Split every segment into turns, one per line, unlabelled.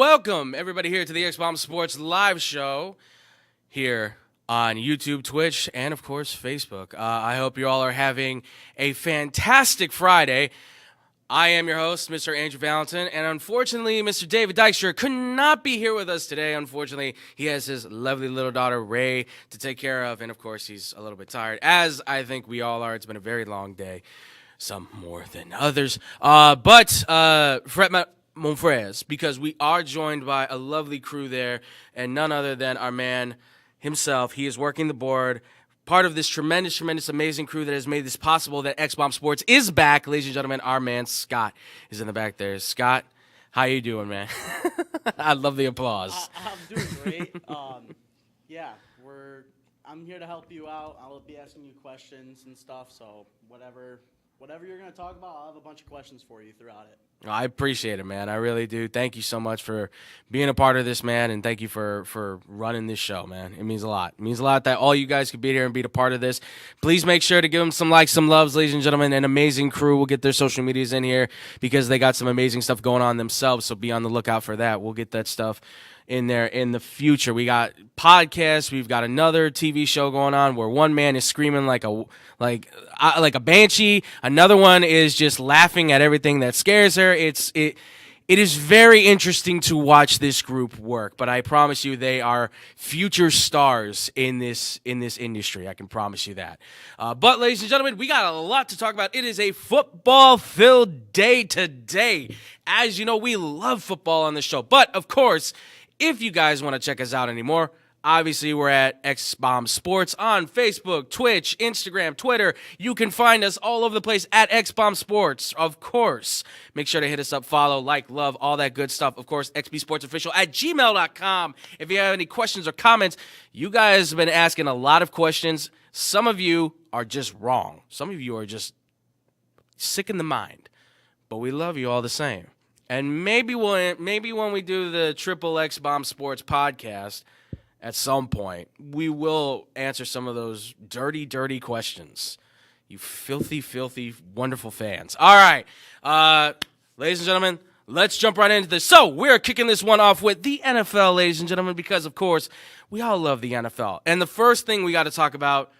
welcome everybody here to the X-Bomb Sports live show here on YouTube, Twitch, and of course Facebook. I hope you all are having a fantastic Friday. I am your host, Mr. Andrew Valentin, and unfortunately, Mr. David Dykstra could not be here with us today. Unfortunately, he has his lovely little daughter, Ray, to take care of, and of course, he's a little bit tired, as I think we all are. It's been a very long day, some more than others. But Fret mon frères, because we are joined by a lovely crew there, and none other than our man himself. He is working the board, part of this tremendous, amazing crew that has made this possible, that X-Bomb Sports is back. Ladies and gentlemen, our man Scott is in the back there. Scott, how you doing, man? I love the applause.
I'm doing great. Yeah, I'm here to help you out. I'll be asking you questions and stuff, so whatever you're going to talk about, I'll have a bunch of questions for you throughout it.
I appreciate it, man. I really do. Thank you so much for being a part of this, man, and thank you for running this show, man. It means a lot. It means a lot that all you guys could be here and be a part of this. Please make sure to give them some likes, some loves, ladies and gentlemen. An amazing crew. We'll get their social medias in here because they got some amazing stuff going on themselves, so be on the lookout for that. We'll get that stuff in there in the future. We got podcasts. We've got another TV show going on where one man is screaming like a banshee. Another one is just laughing at everything that scares her. It is very interesting to watch this group work, but I promise you they are future stars in this industry. I can promise you that. But ladies and gentlemen, we got a lot to talk about. It is a football-filled day today. As you know, we love football on the show, but of course, if you guys want to check us out anymore, obviously we're at X-Bomb Sports on Facebook, Twitch, Instagram, Twitter. You can find us all over the place at X-Bomb Sports, of course. Make sure to hit us up, follow, like, love, all that good stuff. Of course, xbsportsofficial at gmail.com. If you have any questions or comments, you guys have been asking a lot of questions. Some of you are just wrong. Some of you are just sick in the mind. But we love you all the same. And maybe when we do the Triple X-Bomb Sports podcast, at some point, we will answer some of those dirty questions. You filthy, wonderful fans. All right, ladies and gentlemen, let's jump right into this. So we're kicking this one off with the NFL, ladies and gentlemen, because, of course, we all love the NFL. And the first thing we got to talk about,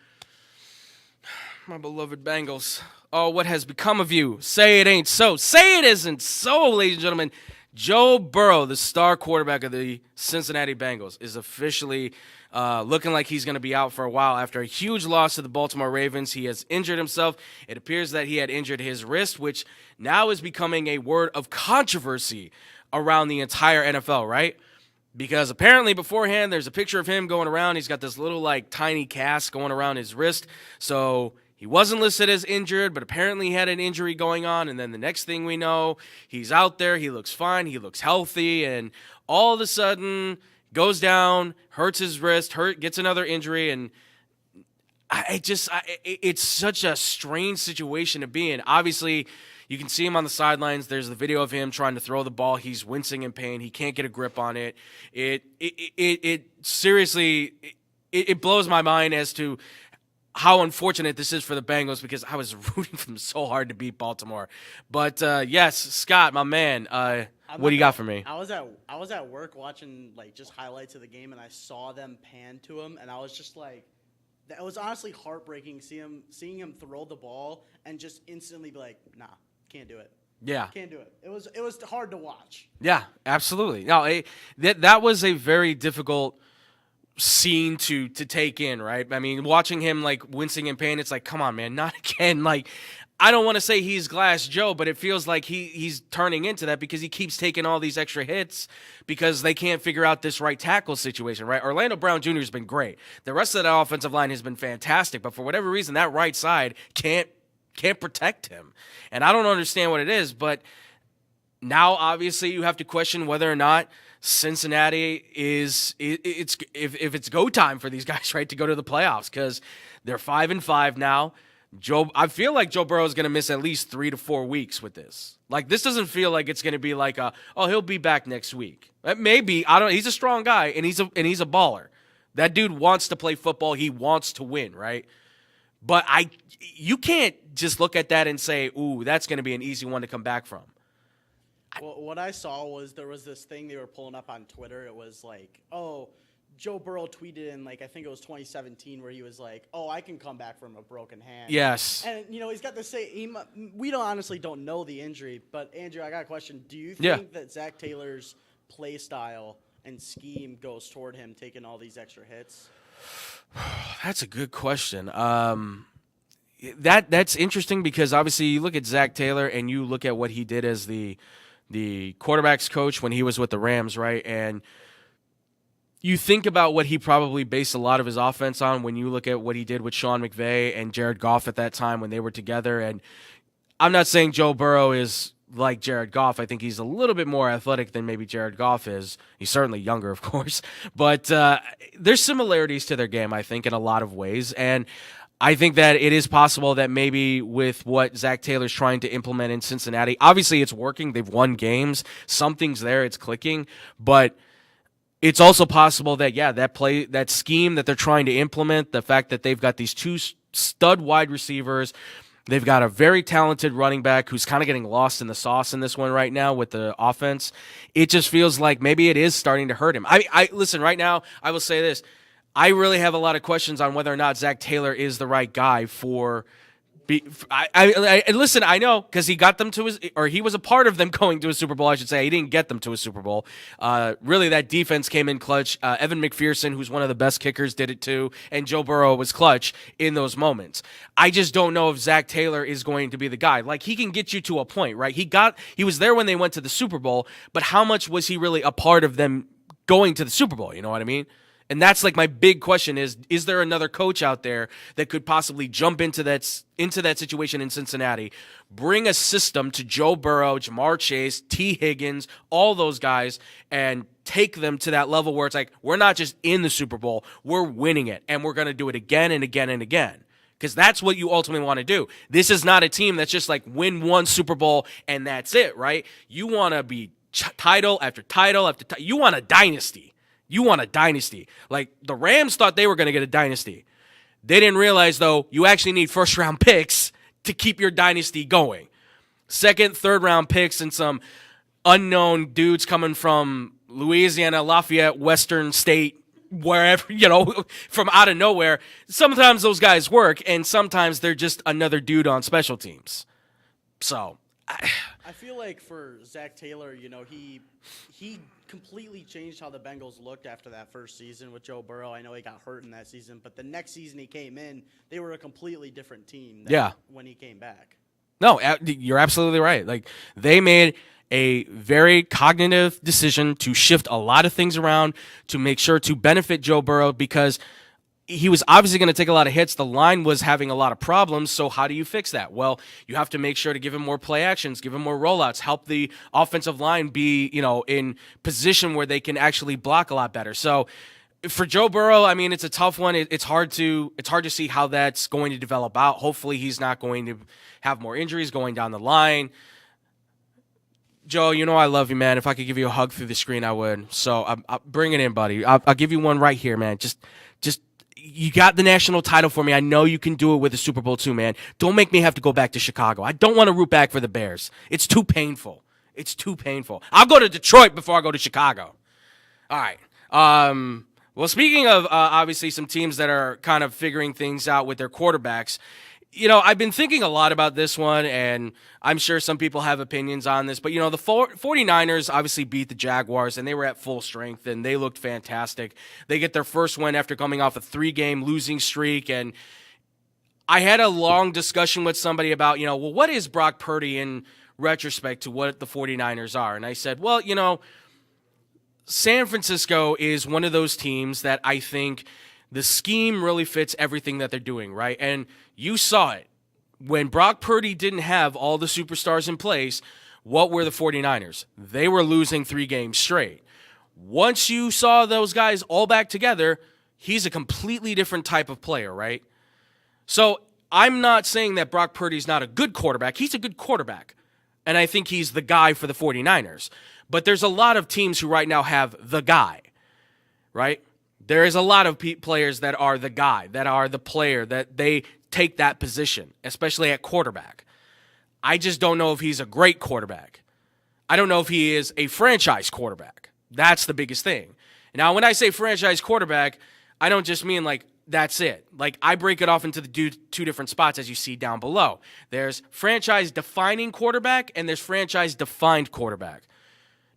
my beloved Bengals. Oh, what has become of you? Say it ain't so. Say it isn't so, ladies and gentlemen. Joe Burrow, the star quarterback of the Cincinnati Bengals, is officially looking like he's going to be out for a while after a huge loss to the Baltimore Ravens. He has injured himself. It appears that he had injured his wrist, which now is becoming a word of controversy around the entire NFL, right? Because apparently beforehand, there's a picture of him going around. He's got this little, tiny cast going around his wrist. So he wasn't listed as injured, but apparently he had an injury going on, and then the next thing we know, he's out there, he looks fine, he looks healthy, and all of a sudden goes down, hurts his wrist, gets another injury, and it's such a strange situation to be in. Obviously, you can see him on the sidelines. There's the video of him trying to throw the ball. He's wincing in pain. He can't get a grip on it. It seriously blows my mind as to how unfortunate this is for the Bengals, because I was rooting for them so hard to beat Baltimore. But yes, Scott, my man, what do you got for me?
I was at work watching just highlights of the game, and I saw them pan to him, and I was just like, it was honestly heartbreaking seeing him throw the ball and just instantly be like, nah, can't do it.
Yeah,
can't do it. It was hard to watch.
Yeah, absolutely. No, that was a very difficult scene to take in, right? I mean, watching him wincing in pain, it's like, come on, man, not again. I don't want to say he's Glass Joe, but it feels like he's turning into that because he keeps taking all these extra hits because they can't figure out this right tackle situation, right? Orlando Brown Jr. has been great. The rest of that offensive line has been fantastic, but for whatever reason, that right side can't protect him. And I don't understand what it is, but now obviously you have to question whether or not Cincinnati if it's go time for these guys, right, to go to the playoffs, because they're 5-5 now. I feel like Joe Burrow is going to miss at least 3 to 4 weeks with this. This doesn't feel like it's going to be he'll be back next week. Maybe, I don't. He's a strong guy and he's a baller. That dude wants to play football. He wants to win, right? But you can't just look at that and say, ooh, that's going to be an easy one to come back from.
Well, what I saw was there was this thing they were pulling up on Twitter. It was like, oh, Joe Burrow tweeted in, like, I think it was 2017, where he was like, oh, I can come back from a broken hand.
Yes.
And, he's got to say, we honestly don't know the injury, but Andrew, I got a question. Do you think that Zach Taylor's play style and scheme goes toward him taking all these extra hits?
That's a good question. That's interesting because obviously you look at Zach Taylor and you look at what he did as the quarterback's coach when he was with the Rams, right? And you think about what he probably based a lot of his offense on when you look at what he did with Sean McVay and Jared Goff at that time when they were together. And I'm not saying Joe Burrow is like Jared Goff. I think he's a little bit more athletic than maybe Jared Goff is. He's certainly younger, of course. But there's similarities to their game, I think, in a lot of ways. And I think that it is possible that maybe with what Zach Taylor's trying to implement in Cincinnati, obviously it's working. They've won games. Something's there. It's clicking. But it's also possible that, that scheme that they're trying to implement, the fact that they've got these two stud wide receivers, they've got a very talented running back who's kind of getting lost in the sauce in this one right now with the offense. It just feels like maybe it is starting to hurt him. I listen, right now, I will say this. I really have a lot of questions on whether or not Zach Taylor is the right guy for listen, I know because he got them he was a part of them going to a Super Bowl, I should say. He didn't get them to a Super Bowl. Really, that defense came in clutch. Evan McPherson, who's one of the best kickers, did it too, and Joe Burrow was clutch in those moments. I just don't know if Zach Taylor is going to be the guy. Like, he can get you to a point, right? He was there when they went to the Super Bowl, but how much was he really a part of them going to the Super Bowl? You know what I mean? And that's like my big question is there another coach out there that could possibly jump into that situation in Cincinnati, bring a system to Joe Burrow, Jamar Chase, T. Higgins, all those guys, and take them to that level where it's like, we're not just in the Super Bowl, we're winning it, and we're going to do it again and again and again. Because that's what you ultimately want to do. This is not a team that's just like win one Super Bowl and that's it, right? You want to be title after title after title. You want a dynasty. You want a dynasty. Like, the Rams thought they were going to get a dynasty. They didn't realize, though, you actually need first-round picks to keep your dynasty going. Second, third-round picks and some unknown dudes coming from Louisiana, Lafayette, Western State, wherever, from out of nowhere. Sometimes those guys work, and sometimes they're just another dude on special teams. So
I feel like for Zach Taylor, he completely changed how the Bengals looked after that first season with Joe Burrow. I know he got hurt in that season, but the next season he came in, they were a completely different team than when he came back.
No, you're absolutely right. Like, they made a very cognitive decision to shift a lot of things around to make sure to benefit Joe Burrow because he was obviously going to take a lot of hits. The line was having a lot of problems, so how do you fix that? Well, you have to make sure to give him more play actions, give him more rollouts, help the offensive line be, in position where they can actually block a lot better. So for Joe Burrow, I mean, it's a tough one. It's hard to see how that's going to develop out. Hopefully he's not going to have more injuries going down the line. Joe, I love you, man. If I could give you a hug through the screen, I would. So I'll bring it in, buddy. I'll give you one right here, man. Just you got the national title for me. I know you can do it with the Super Bowl too, man. Don't make me have to go back to Chicago. I don't want to root back for the Bears. It's too painful. I'll go to Detroit before I go to Chicago. All right. Well, speaking of obviously some teams that are kind of figuring things out with their quarterbacks, I've been thinking a lot about this one, and I'm sure some people have opinions on this, but, the 49ers obviously beat the Jaguars, and they were at full strength, and they looked fantastic. They get their first win after coming off a 3-game losing streak, and I had a long discussion with somebody about, well, what is Brock Purdy in retrospect to what the 49ers are? And I said, well, San Francisco is one of those teams that I think the scheme really fits everything that they're doing, right? And you saw it. When Brock Purdy didn't have all the superstars in place, what were the 49ers? They were losing 3 games straight. Once you saw those guys all back together, he's a completely different type of player, right? So I'm not saying that Brock Purdy's not a good quarterback. He's a good quarterback. And I think he's the guy for the 49ers. But there's a lot of teams who right now have the guy, right? There is a lot of players that are the guy, that are the player, that they take that position, especially at quarterback. I just don't know if he's a great quarterback. I don't know if he is a franchise quarterback. That's the biggest thing. Now, when I say franchise quarterback, I don't just mean like that's it. Like, I break it off into the two different spots as you see down below. There's franchise-defining quarterback and there's franchise-defined quarterback.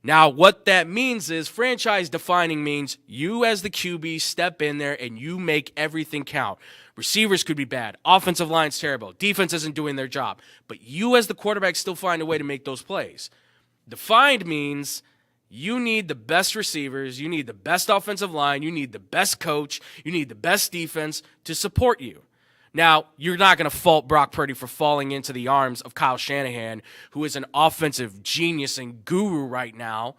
Now, what that means is franchise-defining means you as the QB step in there and you make everything count. Receivers could be bad. Offensive line's terrible. Defense isn't doing their job. But you as the quarterback still find a way to make those plays. Defined means you need the best receivers, you need the best offensive line, you need the best coach, you need the best defense to support you. Now, you're not going to fault Brock Purdy for falling into the arms of Kyle Shanahan, who is an offensive genius and guru right now.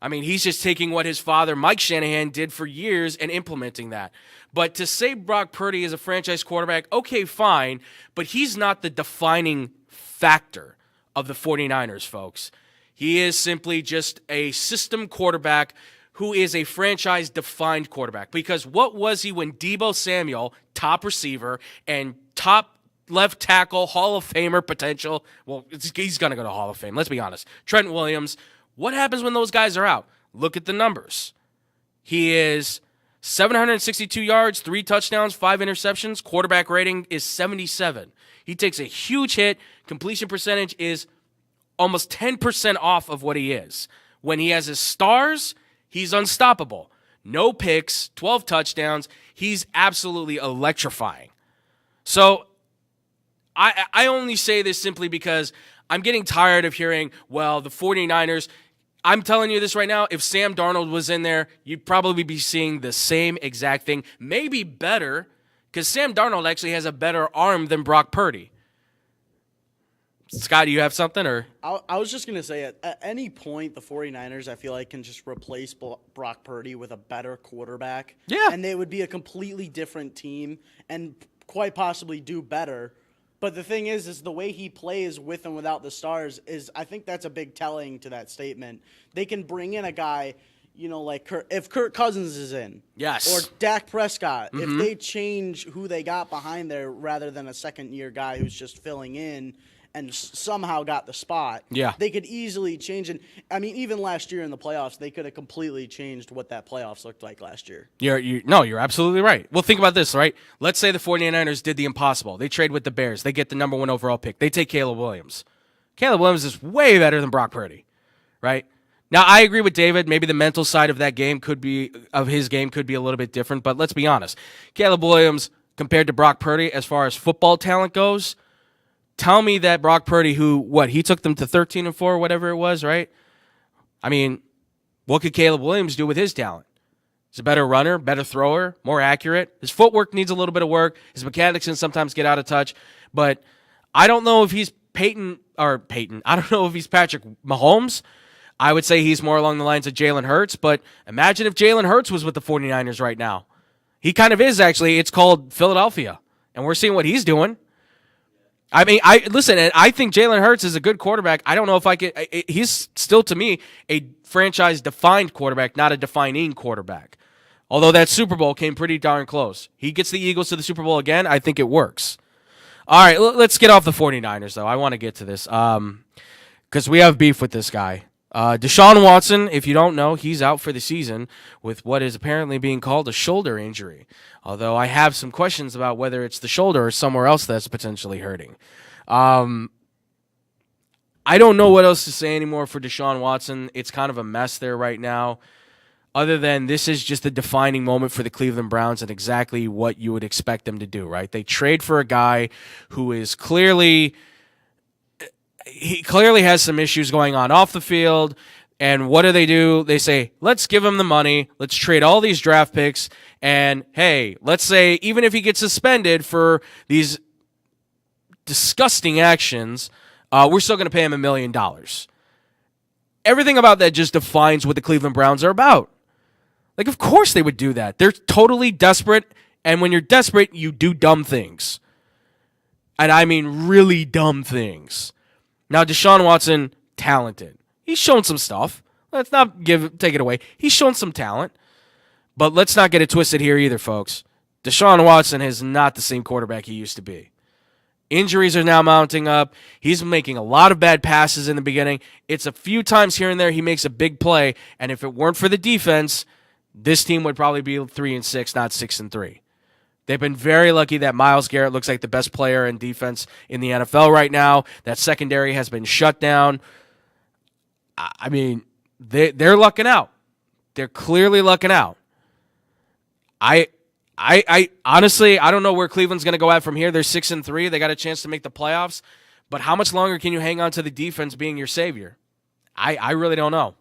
I mean, he's just taking what his father, Mike Shanahan, did for years and implementing that. But to say Brock Purdy is a franchise quarterback, okay, fine, but he's not the defining factor of the 49ers, folks. He is simply just a system quarterback who is a franchise-defined quarterback. Because what was he when Deebo Samuel, top receiver, and top left tackle, Hall of Famer potential, well, he's going to go to Hall of Fame, let's be honest. Trent Williams, what happens when those guys are out? Look at the numbers. He is 762 yards, 3 touchdowns, 5 interceptions. Quarterback rating is 77. He takes a huge hit. Completion percentage is almost 10% off of what he is. When he has his stars, he's unstoppable. No picks, 12 touchdowns. He's absolutely electrifying. So I only say this simply because I'm getting tired of hearing, well, the 49ers, I'm telling you this right now, if Sam Darnold was in there, you'd probably be seeing the same exact thing, maybe better, because Sam Darnold actually has a better arm than Brock Purdy. Scott, do you have something? Or
I was just going to say, at any point, the 49ers, I feel like, can just replace Brock Purdy with a better quarterback.
Yeah.
And they would be a completely different team and quite possibly do better. But the thing is the way he plays with and without the stars is, I think that's a big telling to that statement. They can bring in a guy, you know, like if Kirk Cousins is in.
Yes.
Or Dak Prescott. If they change who they got behind there rather than a second-year guy who's just filling in and somehow got the spot,
yeah,
they could easily change it. I mean, even last year in the playoffs, they could have completely changed what that playoffs looked like last year.
You're absolutely right. Well, think about this, right? Let's say the 49ers did the impossible. They trade with the Bears. They get the number 1 overall pick. They take Caleb Williams. Caleb Williams is way better than Brock Purdy, right? Now, I agree with David. Maybe the mental side of his game could be a little bit different, but let's be honest. Caleb Williams, compared to Brock Purdy, as far as football talent goes, tell me that Brock Purdy, he took them to 13-4, whatever it was, right? I mean, what could Caleb Williams do with his talent? He's a better runner, better thrower, more accurate. His footwork needs a little bit of work. His mechanics can sometimes get out of touch. But I don't know if he's Peyton. I don't know if he's Patrick Mahomes. I would say he's more along the lines of Jalen Hurts. But imagine if Jalen Hurts was with the 49ers right now. He kind of is, actually. It's called Philadelphia. And we're seeing what he's doing. I mean, I think Jalen Hurts is a good quarterback. I don't know if I could. He's still, to me, a franchise-defined quarterback, not a defining quarterback. Although that Super Bowl came pretty darn close. He gets the Eagles to the Super Bowl again. I think it works. All right, let's get off the 49ers, though. I want to get to this because we have beef with this guy. Deshaun Watson, if you don't know, he's out for the season with what is apparently being called a shoulder injury. Although I have some questions about whether it's the shoulder or somewhere else that's potentially hurting. I don't know what else to say anymore for Deshaun Watson. It's kind of a mess there right now. Other than this is just a defining moment for the Cleveland Browns and exactly what you would expect them to do, right? They trade for a guy who is clearly has some issues going on off the field. And what do? They say, let's give him the money. Let's trade all these draft picks. And, hey, let's say even if he gets suspended for these disgusting actions, we're still going to pay him $1 million. Everything about that just defines what the Cleveland Browns are about. Like, of course they would do that. They're totally desperate. And when you're desperate, you do dumb things. And I mean really dumb things. Now, Deshaun Watson, talented. He's shown some stuff. Let's not take it away. He's shown some talent. But let's not get it twisted here either, folks. Deshaun Watson is not the same quarterback he used to be. Injuries are now mounting up. He's making a lot of bad passes in the beginning. It's a few times here and there he makes a big play, and if it weren't for the defense, this team would probably be 3-6, not 6-3. They've been very lucky that Myles Garrett looks like the best player in defense in the NFL right now. That secondary has been shut down. I mean, they're lucking out. They're clearly lucking out. I honestly, I don't know where Cleveland's going to go at from here. They're 6-3. They got a chance to make the playoffs. But how much longer can you hang on to the defense being your savior? I really don't know.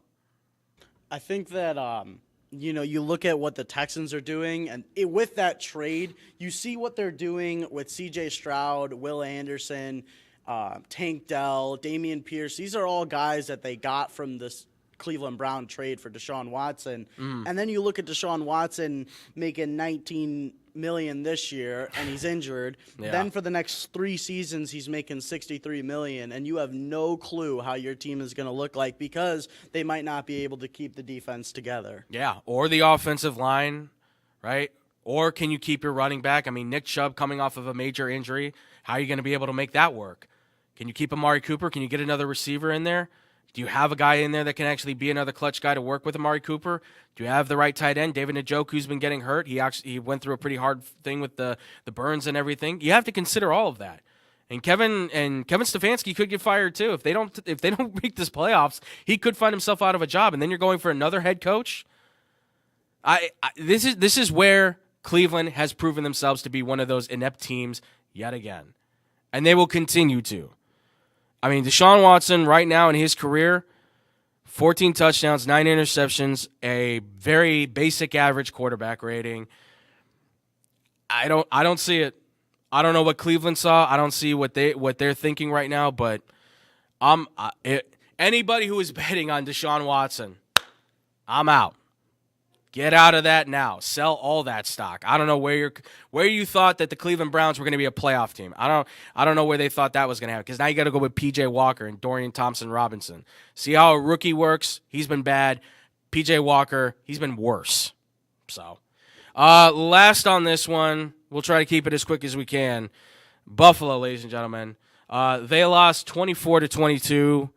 I think that you look at what the Texans are doing, and with that trade, you see what they're doing with C.J. Stroud, Will Anderson, Tank Dell, Damian Pierce. These are all guys that they got from this Cleveland Brown trade for Deshaun Watson. And then you look at Deshaun Watson making $19 million this year, and he's injured.
Yeah.
Then for the next 3 seasons, he's making $63 million, and you have no clue how your team is going to look like because they might not be able to keep the defense together.
Yeah, or the offensive line, right? Or can you keep your running back? I mean, Nick Chubb coming off of a major injury. How are you going to be able to make that work? Can you keep Amari Cooper? Can you get another receiver in there? Do you have a guy in there that can actually be another clutch guy to work with Amari Cooper? Do you have the right tight end, David Njoku, who's been getting hurt? He went through a pretty hard thing with the burns and everything. You have to consider all of that. And Kevin Stefanski could get fired too if they don't make this playoffs. He could find himself out of a job, and then you're going for another head coach. This is where Cleveland has proven themselves to be one of those inept teams yet again, and they will continue to. I mean, Deshaun Watson right now in his career, 14 touchdowns, 9 interceptions, a very basic average quarterback rating. I don't see it. I don't know what Cleveland saw. I don't see what they're thinking right now. But anybody who is betting on Deshaun Watson, I'm out. Get out of that now. Sell all that stock. I don't know where you thought that the Cleveland Browns were going to be a playoff team. I don't know where they thought that was going to happen because now you got to go with P.J. Walker and Dorian Thompson-Robinson. See how a rookie works? He's been bad. P.J. Walker, he's been worse. So, last on this one, we'll try to keep it as quick as we can. Buffalo, ladies and gentlemen, they lost 24-22.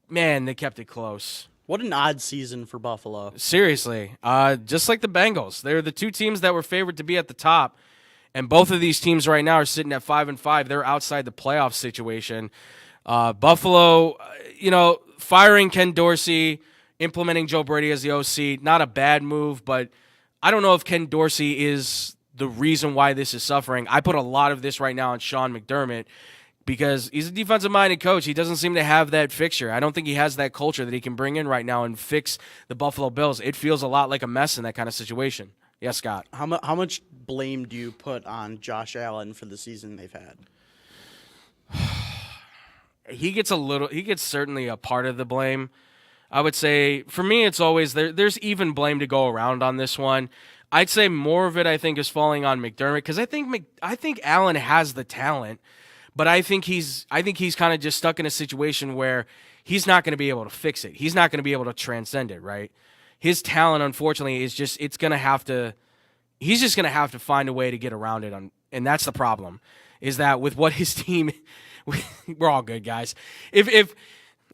Man, they kept it close.
What an odd season for Buffalo.
Seriously, just like the Bengals. They're the two teams that were favored to be at the top, and both of these teams right now are sitting at 5-5. They're outside the playoff situation. Buffalo, firing Ken Dorsey, implementing Joe Brady as the OC, not a bad move, but I don't know if Ken Dorsey is the reason why this is suffering. I put a lot of this right now on Sean McDermott, because he's a defensive-minded coach. He doesn't seem to have that fixture. I don't think he has that culture that he can bring in right now and fix the Buffalo Bills. It feels a lot like a mess in that kind of situation. Yes, Scott.
How much blame do you put on Josh Allen for the season they've had?
He gets certainly a part of the blame. I would say, for me, it's always there's even blame to go around on this one. I'd say more of it, I think, is falling on McDermott, because I think Allen has the talent. But I think he's kind of just stuck in a situation where he's not going to be able to fix it. He's not going to be able to transcend it, right? His talent, unfortunately, is just he's just going to have to find a way to get around it. And that's the problem, is that with what his team, we're all good, guys. If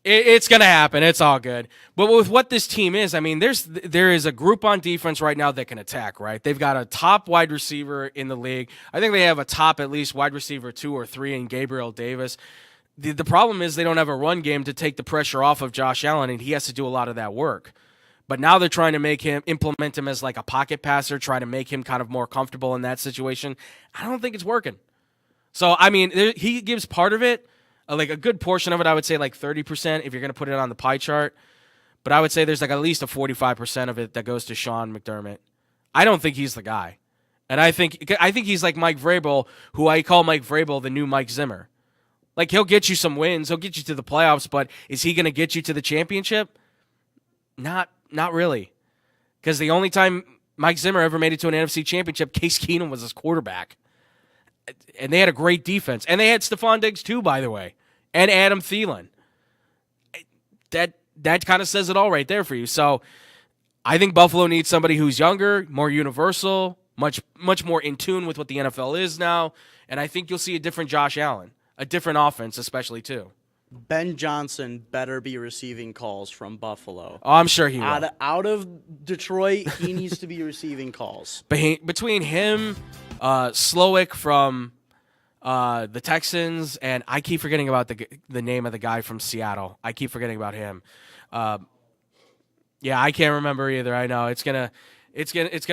it's going to happen, it's all good. But with what this team is, I mean, there is a group on defense right now that can attack, right? They've got a top wide receiver in the league. I think they have a top at least wide receiver 2 or 3 in Gabriel Davis. The problem is they don't have a run game to take the pressure off of Josh Allen, and he has to do a lot of that work. But now they're trying to implement him as like a pocket passer, try to make him kind of more comfortable in that situation. I don't think it's working. So, I mean, he gives part of it. Like a good portion of it, I would say like 30% if you're going to put it on the pie chart. But I would say there's like at least a 45% of it that goes to Sean McDermott. I don't think he's the guy. And I think he's like Mike Vrabel, who I call Mike Vrabel the new Mike Zimmer. Like, he'll get you some wins, he'll get you to the playoffs, but is he going to get you to the championship? Not really. Because the only time Mike Zimmer ever made it to an NFC championship, Case Keenum was his quarterback. And they had a great defense. And they had Stephon Diggs too, by the way. And Adam Thielen. That kind of says it all right there for you. So I think Buffalo needs somebody who's younger, more universal, much more in tune with what the NFL is now, and I think you'll see a different Josh Allen, a different offense especially too.
Ben Johnson better be receiving calls from Buffalo.
Oh, I'm sure he will.
Out of Detroit, he needs to be receiving calls.
Between him, Slowick from the Texans, and I keep forgetting about the name of the guy from Seattle. I keep forgetting about him. Yeah, I can't remember either. I know it's gonna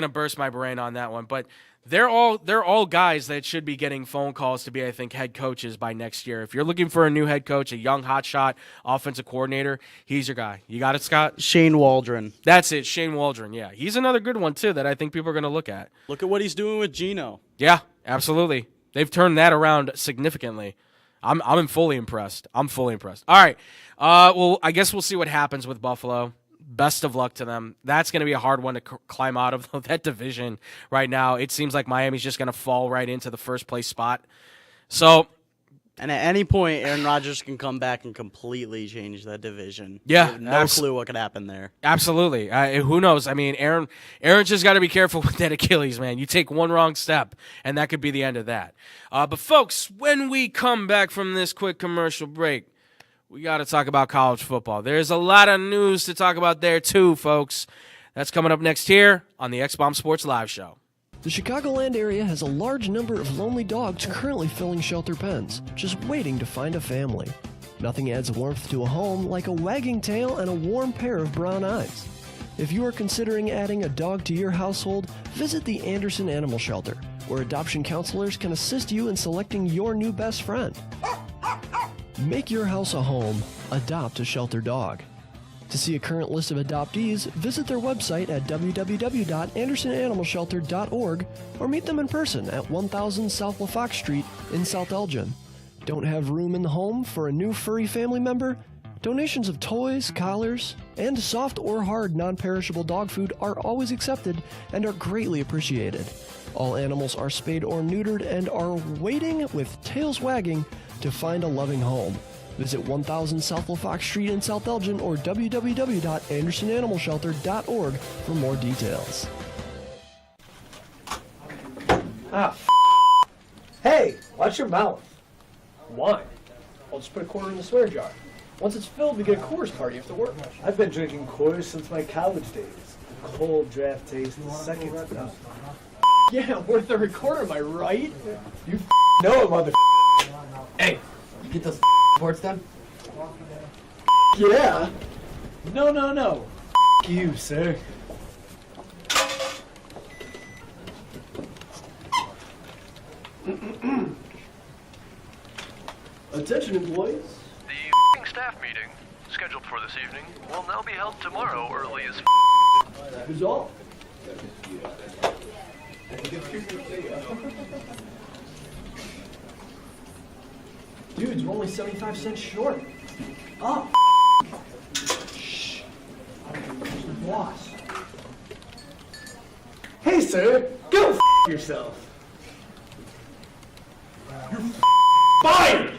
burst my brain on that one. But they're all guys that should be getting phone calls to be, I think, head coaches by next year. If you're looking for a new head coach, a young hotshot offensive coordinator, he's your guy. You got it, Scott?
Shane Waldron.
That's it, Shane Waldron. Yeah, he's another good one too that I think people are gonna look at.
Look at what he's doing with Geno.
Yeah, absolutely. They've turned that around significantly. I'm fully impressed. I'm fully impressed. All right. Well, I guess we'll see what happens with Buffalo. Best of luck to them. That's going to be a hard one to climb out of that division right now. It seems like Miami's just going to fall right into the first place spot. So,
and at any point, Aaron Rodgers can come back and completely change that division.
Yeah,
no clue what could happen there.
Absolutely. Who knows? I mean, Aaron's just got to be careful with that Achilles, man. You take one wrong step, and that could be the end of that. But folks, when we come back from this quick commercial break, we got to talk about college football. There's a lot of news to talk about there too, folks. That's coming up next here on the X-Bomb Sports Live Show.
The Chicagoland area has a large number of lonely dogs currently filling shelter pens, just waiting to find a family. Nothing adds warmth to a home like a wagging tail and a warm pair of brown eyes. If you are considering adding a dog to your household, visit the Anderson Animal Shelter, where adoption counselors can assist you in selecting your new best friend. Make your house a home. Adopt a shelter dog. To see a current list of adoptees, visit their website at www.andersonanimalshelter.org or meet them in person at 1000 South LaFox Street in South Elgin. Don't have room in the home for a new furry family member? Donations of toys, collars, and soft or hard non-perishable dog food are always accepted and are greatly appreciated. All animals are spayed or neutered and are waiting with tails wagging to find a loving home. Visit 1000 South LaFox Street in South Elgin or www.andersonanimalshelter.org for more details.
Hey, watch your mouth. Why? I'll just put a quarter in the swear jar. Once it's filled, we get a Coors party after work.
I've been drinking Coors since my college days. Cold draft taste, second to none.
Yeah, worth a recorder, am I right?
You know it, mother.
Hey, you get those reports done?
Yeah. No. You, sir.
Attention, employees.
The staff meeting, scheduled for this evening, will now be held tomorrow early as
Who's all? Dudes, we're only 75 cents short. Oh, shh. The boss.
Hey, sir. Go yourself.
You're fired!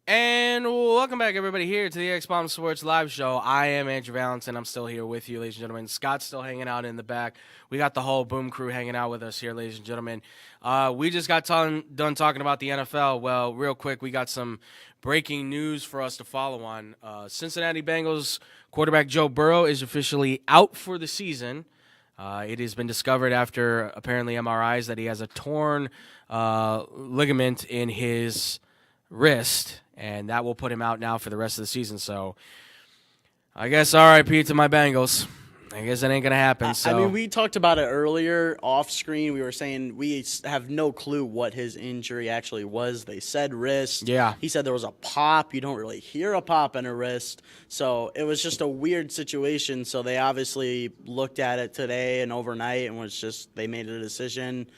And welcome back, everybody, here to the X-Bomb Sports Live Show. I am Andrew Valentin. I'm still here with you, ladies and gentlemen. Scott's still hanging out in the back. We got the whole Boom crew hanging out with us here, ladies and gentlemen. We just got done talking about the NFL. Well, real quick, we got some breaking news for us to follow on. Cincinnati Bengals quarterback Joe Burrow is officially out for the season. It has been discovered after apparently MRIs that he has a torn ligament in his wrist, and that will put him out now for the rest of the season. So I guess RIP to my Bengals. I guess that ain't going to happen. So.
I mean, we talked about it earlier off screen. We were saying we have no clue what his injury actually was. They said wrist.
Yeah.
He said there was a pop. You don't really hear a pop in a wrist. So it was just a weird situation. So they obviously looked at it today and overnight and they made a decision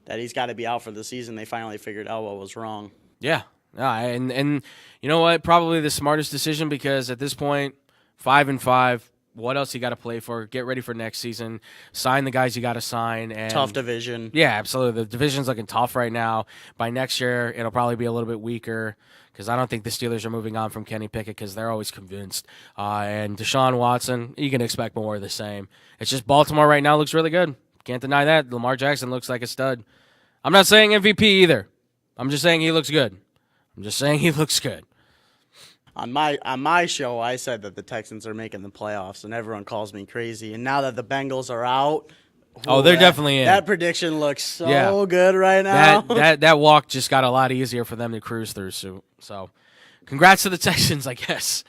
that he's got to be out for the season. They finally figured out what was wrong.
Yeah. And you know what? Probably the smartest decision because at this point, 5-5. What else you got to play for? Get ready for next season. Sign the guys you got to sign. And
Tough division.
Yeah, absolutely. The division's looking tough right now. By next year, it'll probably be a little bit weaker because I don't think the Steelers are moving on from Kenny Pickett because they're always convinced. And Deshaun Watson, you can expect more of the same. It's just Baltimore right now looks really good. Can't deny that. Lamar Jackson looks like a stud. I'm not saying MVP either. I'm just saying he looks good.
On my show, I said that the Texans are making the playoffs, and everyone calls me crazy. And now that the Bengals are out,
they're definitely in.
That prediction looks so good right now.
That walk just got a lot easier for them to cruise through. So, congrats to the Texans, I guess.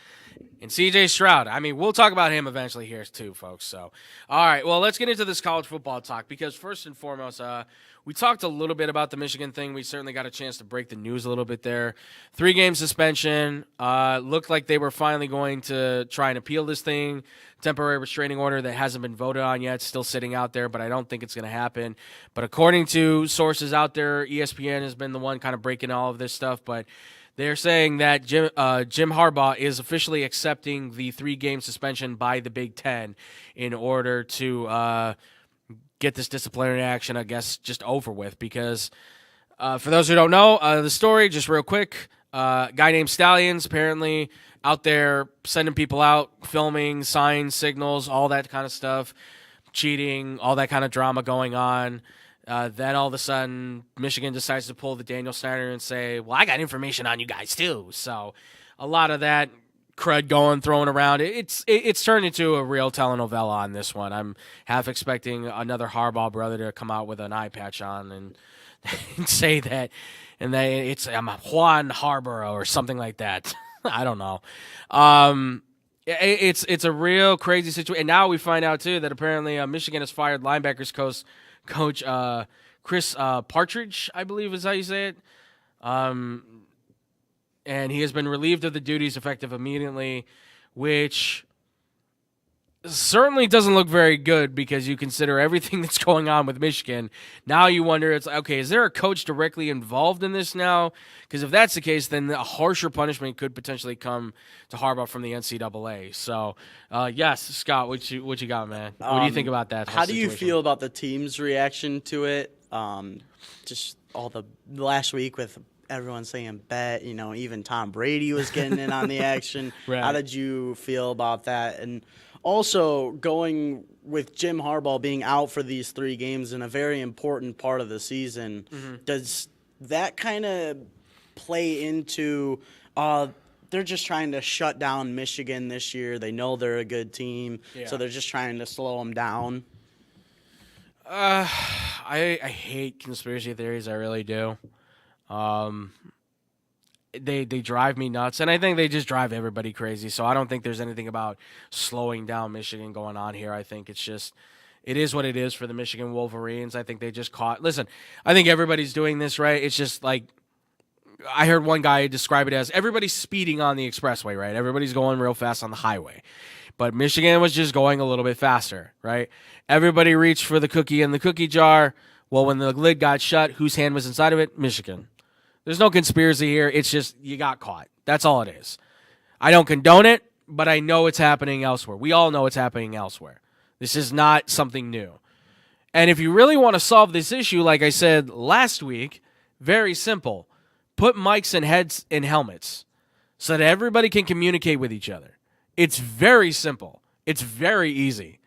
And C.J. Stroud. I mean, we'll talk about him eventually here too, folks. So, all right. Well, let's get into this college football talk because first and foremost, we talked a little bit about the Michigan thing. We certainly got a chance to break the news a little bit there. 3-game suspension. Looked like they were finally going to try and appeal this thing. Temporary restraining order that hasn't been voted on yet, still sitting out there, but I don't think it's going to happen. But according to sources out there, ESPN has been the one kind of breaking all of this stuff, but they're saying that Jim Harbaugh is officially accepting the 3-game suspension by the Big Ten in order to get this disciplinary action, I guess, just over with. Because for those who don't know the story, just real quick, a guy named Stallions apparently out there sending people out, filming, signs, signals, all that kind of stuff, cheating, all that kind of drama going on. Then all of a sudden, Michigan decides to pull the Daniel Snyder and say, well, I got information on you guys too. So a lot of that crud thrown around. It's turned into a real telenovela on this one. I'm half expecting another Harbaugh brother to come out with an eye patch on and say that, and I'm a Juan Harborough or something like that. I don't know. It's a real crazy situation. And now we find out too that apparently Michigan has fired linebackers coach Chris Partridge, I believe is how you say it. And he has been relieved of the duties effective immediately, which certainly doesn't look very good because you consider everything that's going on with Michigan. Now you wonder, it's okay, is there a coach directly involved in this now? Because if that's the case, then a harsher punishment could potentially come to Harbaugh from the NCAA. So, yes, Scott, what you got, man? What do you think about that?
How do you feel about the team's reaction to it? Just all the last week with everyone saying bet, even Tom Brady was getting in on the action.
Right.
How did you feel about that? And also, going with Jim Harbaugh being out for these 3 games in a very important part of the season, does that kind of play into they're just trying to shut down Michigan this year? They know they're a good team, so they're just trying to slow them down.
I hate conspiracy theories. I really do. They drive me nuts, and I think they just drive everybody crazy. So I don't think there's anything about slowing down Michigan going on here. I think it is what it is for the Michigan Wolverines. I think they just caught. Listen, I think everybody's doing this right. It's just like I heard one guy describe it as everybody's speeding on the expressway, right? Everybody's going real fast on the highway. But Michigan was just going a little bit faster, right? Everybody reached for the cookie in the cookie jar. Well, when the lid got shut, whose hand was inside of it? Michigan. There's no conspiracy here. It's just you got caught. That's all it is. I don't condone it, but I know it's happening elsewhere. We all know it's happening elsewhere. This is not something new. And if you really want to solve this issue, like I said last week, very simple. Put mics and heads in helmets so that everybody can communicate with each other. It's very simple. It's very easy.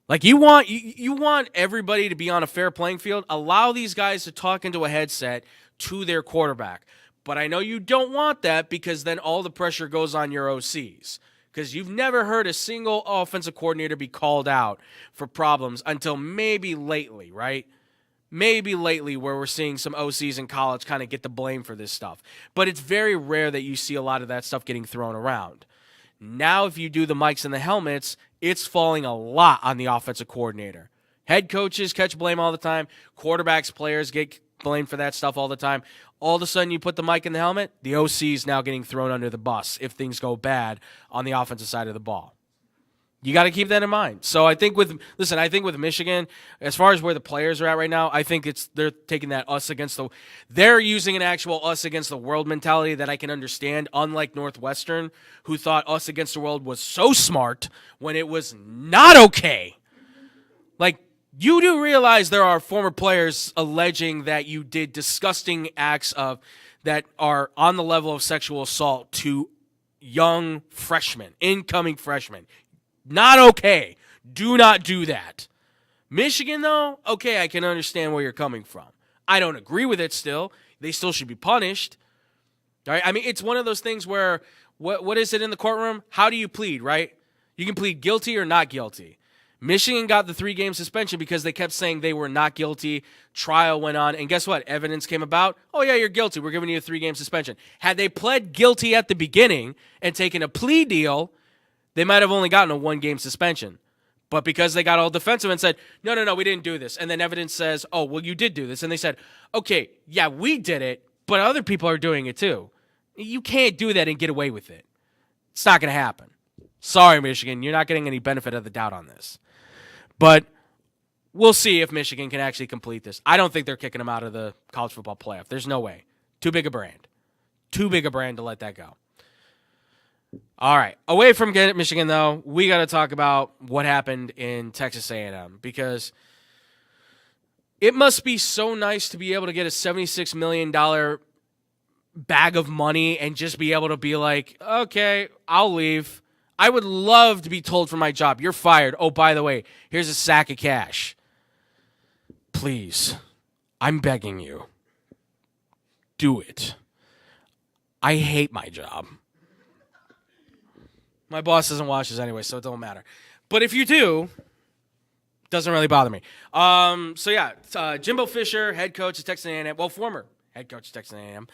Like you want everybody to be on a fair playing field. Allow these guys to talk into a headset to their quarterback. But I know you don't want that because then all the pressure goes on your OCs. Because you've never heard a single offensive coordinator be called out for problems until maybe lately, right? Maybe lately where we're seeing some OCs in college kind of get the blame for this stuff. But it's very rare that you see a lot of that stuff getting thrown around. Now if you do the mics and the helmets, it's falling a lot on the offensive coordinator. Head coaches catch blame all the time. Quarterbacks, players get blamed for that stuff all the time. All of a sudden you put the mic in the helmet, the OC is now getting thrown under the bus if things go bad on the offensive side of the ball. You got to keep that in mind. So I think with Michigan, as far as where the players are at right now, I think they're taking that they're using an actual us against the world mentality that I can understand, unlike Northwestern, who thought us against the world was so smart when it was not okay. Like, you do realize there are former players alleging that you did disgusting acts that are on the level of sexual assault to young freshmen, incoming freshmen. Not okay. Do not do that. Michigan, though, okay, I can understand where you're coming from. I don't agree with it still. They still should be punished. All right? I mean, it's one of those things where, what is it in the courtroom? How do you plead, right? You can plead guilty or not guilty. Michigan got the 3-game suspension because they kept saying they were not guilty. Trial went on, and guess what? Evidence came about. Oh, yeah, you're guilty. We're giving you a 3-game suspension. Had they pled guilty at the beginning and taken a plea deal, they might have only gotten a 1-game suspension. But because they got all defensive and said, no, we didn't do this. And then evidence says, oh, well, you did do this. And they said, okay, yeah, we did it, but other people are doing it too. You can't do that and get away with it. It's not going to happen. Sorry, Michigan. You're not getting any benefit of the doubt on this. But we'll see if Michigan can actually complete this. I don't think they're kicking them out of the college football playoff. There's no way. Too big a brand. Too big a brand to let that go. All right. Away from Michigan, though, we got to talk about what happened in Texas A&M, because it must be so nice to be able to get a $76 million bag of money and just be able to be like, okay, I'll leave. I would love to be told from my job, you're fired. Oh, by the way, here's a sack of cash. Please, I'm begging you. Do it. I hate my job. My boss doesn't watch this anyway, so it don't matter. But if you do, it doesn't really bother me. Jimbo Fisher, head coach of Texas A&M, former head coach of Texas A&M,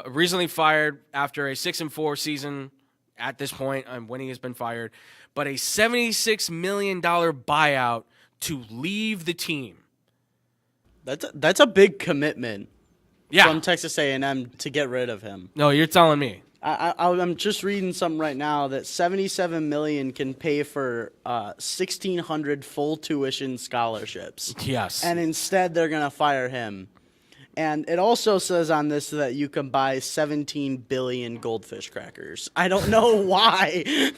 recently fired after a 6-4 season at this point when he has been fired, but a $76 million buyout to leave the team.
That's a big commitment
Yeah.
from Texas A&M to get rid of him.
No, you're telling me.
I'm just reading something right now that $77 million can pay for 1,600 full tuition scholarships.
Yes.
And instead, they're gonna fire him. And it also says on this that you can buy 17 billion goldfish crackers. I don't know why.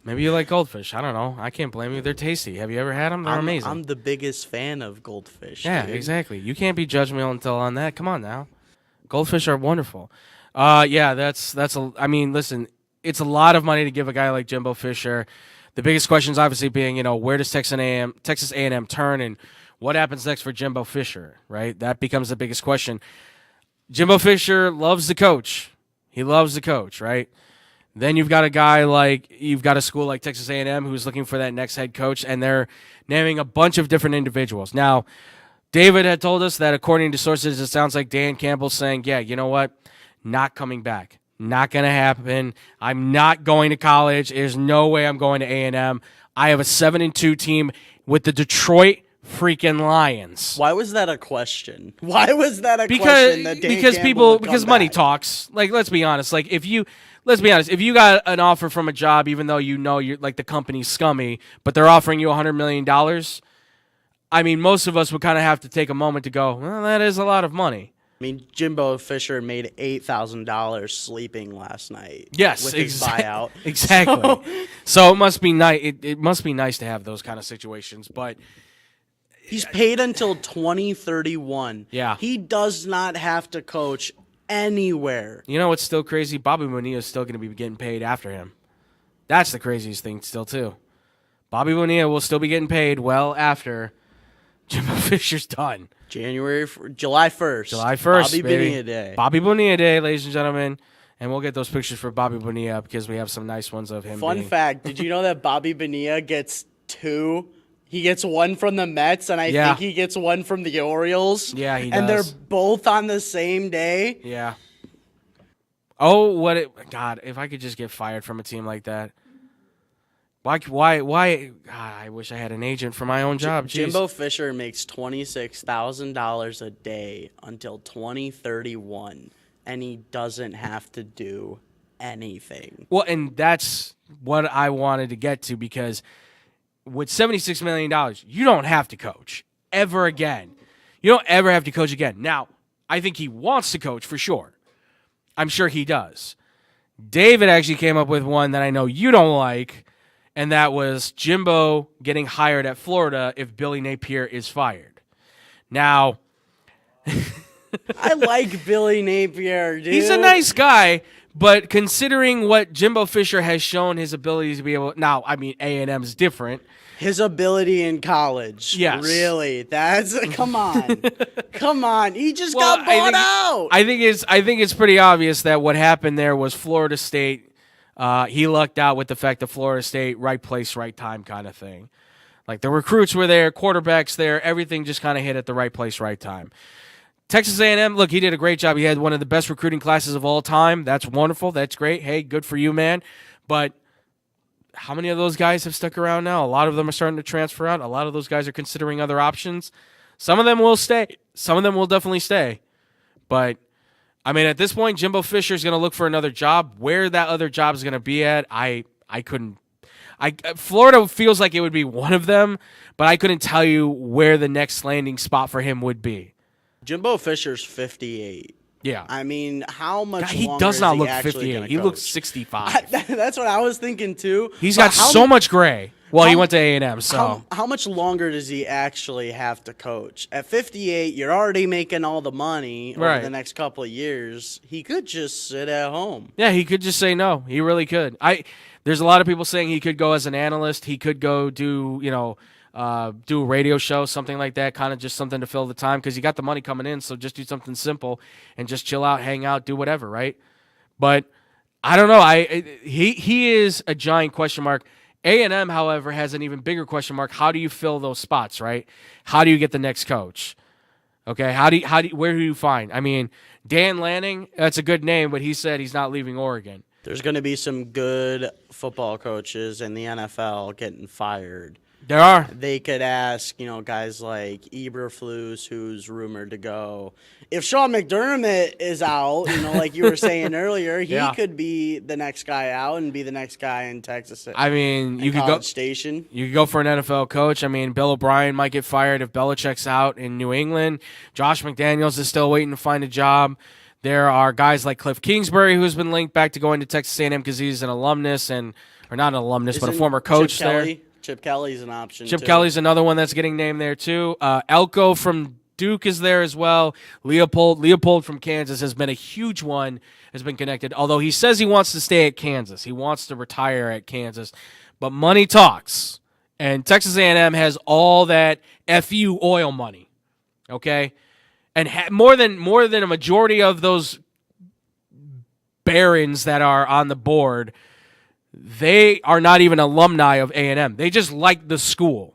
Maybe you like goldfish. I don't know. I can't blame you. They're tasty. Have you ever had them? They're amazing.
I'm the biggest fan of goldfish.
Yeah,
dude.
exactly. You can't be judgmental on that. Come on now. Goldfish are wonderful. Listen, it's a lot of money to give a guy like Jimbo Fisher. The biggest question is obviously being, where does Texas A&M turn, and what happens next for Jimbo Fisher, right? That becomes the biggest question. Jimbo Fisher loves the coach. He loves the coach, right? Then you've got a school like Texas A&M who's looking for that next head coach, and they're naming a bunch of different individuals. Now, David had told us that according to sources, it sounds like Dan Campbell's saying, yeah, you know what? Not coming back. Not going to happen. I'm not going to college. There's no way I'm going to A&M. I have a 7-2 team with the Detroit freaking Lions.
Why was that a question? Question that Dan Campbell would
because
come
money
back?
talks. Like, let's be honest. Like, if you got an offer from a job, even though you're like the company's scummy, but they're offering you $100 million, I mean, most of us would kind of have to take a moment to go, well, that is a lot of money.
I mean, Jimbo Fisher made $8,000 sleeping last night.
Yes,
with his buyout.
Exactly. So it must be nice. It must be nice to have those kind of situations. But
he's paid until 2031.
Yeah.
He does not have to coach anywhere.
You know what's still crazy? Bobby Bonilla is still going to be getting paid after him. That's the craziest thing still, too. Bobby Bonilla will still be getting paid well after Jimbo Fisher's done.
July 1st.
July 1st,
Bobby
baby.
Bonilla Day.
Bobby Bonilla Day, ladies and gentlemen. And we'll get those pictures for Bobby Bonilla because we have some nice ones of him.
Fun fact, did you know that Bobby Bonilla gets two? He gets one from the Mets, and I think he gets one from the Orioles.
Yeah, he
and
does.
they're both on the same day.
Yeah. Oh, God, if I could just get fired from a team like that. Why? God, I wish I had an agent for my own job. Jeez.
Jimbo Fisher makes $26,000 a day until 2031, and he doesn't have to do anything.
Well, and that's what I wanted to get to, because with $76 million, you don't have to coach ever again. You don't ever have to coach again. Now, I think he wants to coach for sure. I'm sure he does. David actually came up with one that I know you don't like, and that was Jimbo getting hired at Florida if Billy Napier is fired. Now,
I like Billy Napier, dude.
he's a nice guy, but considering what Jimbo Fisher has shown his ability to be able, now, I mean, A&M is different.
His ability in college.
Yes.
Really? That's come on. Come on. He just got bought out.
I think it's pretty obvious that what happened there was Florida State. He lucked out with the fact that Florida State, right place, right time kind of thing. Like the recruits were there, quarterbacks there, everything just kind of hit at the right place, right time. Texas A&M, look, he did a great job. He had one of the best recruiting classes of all time. That's wonderful. That's great. Hey, good for you, man. But how many of those guys have stuck around now? A lot of them are starting to transfer out. A lot of those guys are considering other options. Some of them will stay. Some of them will definitely stay. But, I mean, at this point, Jimbo Fisher is going to look for another job. Where that other job is going to be at, I couldn't. Florida feels like it would be one of them, but I couldn't tell you where the next landing spot for him would be.
Jimbo Fisher's 58.
Yeah.
I mean, how much
God, he
longer
does not
is
look
actually
58.
gonna
He
coach?
looks 65.
That's what I was thinking, too.
He's
But
got so much gray. Well, he
how-
went to A&M, so.
How much longer does he actually have to coach? At 58, you're already making all the money over
Right.
the next couple of years. He could just sit at home.
Yeah, he could just say no. He really could. There's a lot of people saying he could go as an analyst. He could go do a radio show, something like that, kind of just something to fill the time because you got the money coming in. So just do something simple and just chill out, hang out, do whatever, right? But I don't know. He is a giant question mark. A&M, however, has an even bigger question mark. How do you fill those spots, right? How do you get the next coach? Okay, where do you find? I mean, Dan Lanning, that's a good name, but he said he's not leaving Oregon.
There's going to be some good football coaches in the NFL getting fired.
There are.
They could ask, guys like Eberflus, who's rumored to go. If Sean McDermott is out, like you were saying earlier, he
Yeah.
could be the next guy out and be the next guy in Texas.
I mean, you could go.
College Station.
You could go for an NFL coach. I mean, Bill O'Brien might get fired if Belichick's out in New England. Josh McDaniels is still waiting to find a job. There are guys like Cliff Kingsbury, who's been linked back to going to Texas A&M because he's an alumnus or not an alumnus, but a
Isn't
former coach
Chip
there.
Kelly? Chip Kelly's an option.
Chip
too.
Kelly's another one that's getting named there too. Elko from Duke is there as well. Leopold from Kansas has been a huge one, has been connected. Although he says he wants to stay at Kansas. He wants to retire at Kansas. But money talks. And Texas A&M has all that FU oil money. Okay? And more than a majority of those barons that are on the board, they are not even alumni of A&M. They just like the school.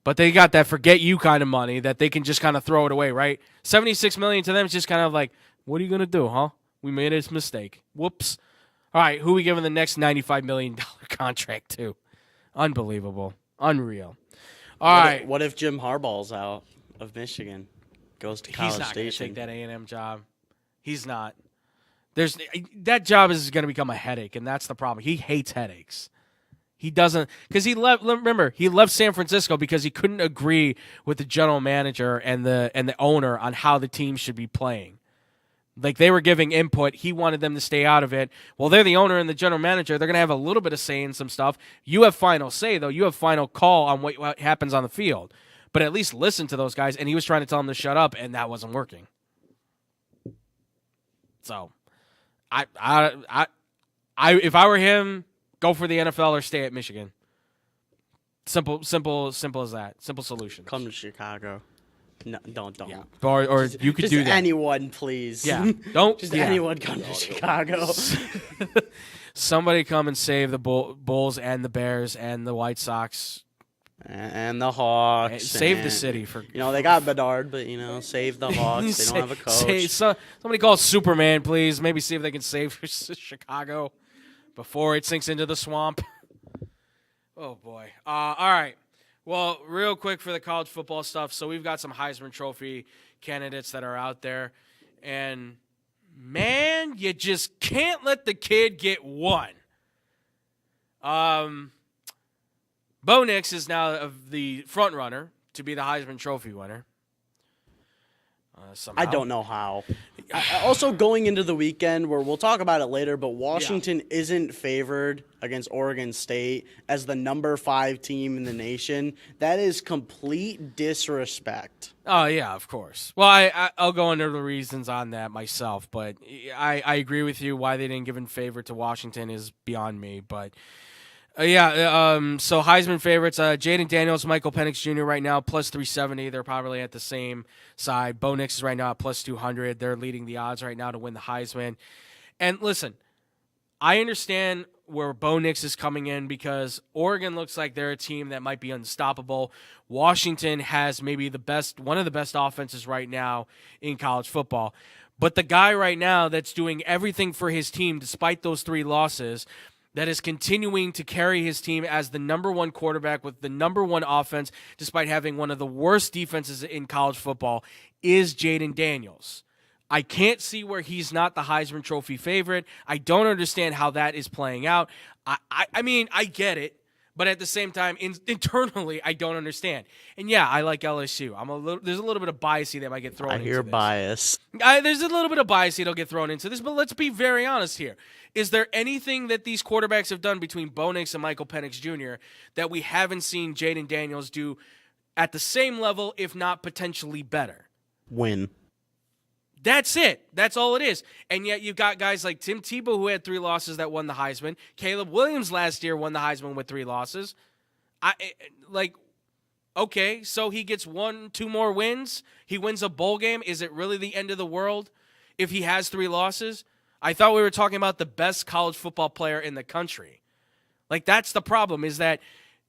But they got that forget you kind of money that they can just kind of throw it away, right? $76 million to them is just kind of like, what are you going to do, huh? We made a mistake. Whoops. All right, who are we giving the next $95 million contract to? Unbelievable. Unreal. All right.
What if Jim Harbaugh's out of Michigan? Goes to College
He's not going to
Station.
take that A&M job. He's not. That job is going to become a headache, and that's the problem. He hates headaches. He doesn't, because he left San Francisco because he couldn't agree with the general manager and the owner on how the team should be playing. Like, they were giving input. He wanted them to stay out of it. Well, they're the owner and the general manager. They're going to have a little bit of say in some stuff. You have final say, though. You have final call on what happens on the field. But at least listen to those guys. And he was trying to tell them to shut up, and that wasn't working. So, if I were him, go for the NFL or stay at Michigan. Simple as that. Simple solution.
Come to Chicago. No, don't.
Yeah. Or you could
Just
do that.
anyone, please.
Yeah. Don't.
Just
yeah.
anyone come to Chicago.
Somebody come and save the Bulls and the Bears and the White Sox.
And the Hawks.
Save the
and,
city for.
they got Bedard, but save the Hawks. They don't have a coach.
Somebody call Superman, please. Maybe see if they can save Chicago before it sinks into the swamp. Oh boy. All right. Well, real quick for the college football stuff. So we've got some Heisman Trophy candidates that are out there, and man, you just can't let the kid get one. Bo Nix is now the front runner to be the Heisman Trophy winner. Somehow.
I don't know how. Also, going into the weekend, where we'll talk about it later, but Washington isn't favored against Oregon State as the number 5 team in the nation. That is complete disrespect.
Oh, yeah, of course. Well, I'll go into the reasons on that myself, but I agree with you. Why they didn't give in favor to Washington is beyond me, but... so Heisman favorites, Jaden Daniels, Michael Penix Jr. right now, plus 370. They're probably at the same side. Bo Nix is right now at plus 200. They're leading the odds right now to win the Heisman. And listen, I understand where Bo Nix is coming in because Oregon looks like they're a team that might be unstoppable. Washington has maybe one of the best offenses right now in college football. But the guy right now that's doing everything for his team despite those 3 losses, that is continuing to carry his team as the number 1 quarterback with the number 1 offense, despite having one of the worst defenses in college football, is Jaden Daniels. I can't see where he's not the Heisman Trophy favorite. I don't understand how that is playing out. I mean, I get it, but at the same time, internally, I don't understand. And yeah, I like LSU. There's a little bit of bias that might get thrown into this.
I hear bias.
There's a little bit of bias that'll get thrown into this, but let's be very honest here. Is there anything that these quarterbacks have done between Bo Nix and Michael Penix Jr. that we haven't seen Jaden Daniels do at the same level, if not potentially better?
Win.
That's it. That's all it is. And yet you've got guys like Tim Tebow who had 3 losses that won the Heisman. Caleb Williams last year won the Heisman with 3 losses. Okay, so he gets 1-2 more wins. He wins a bowl game. Is it really the end of the world if he has 3 losses? I thought we were talking about the best college football player in the country. Like, that's the problem, is that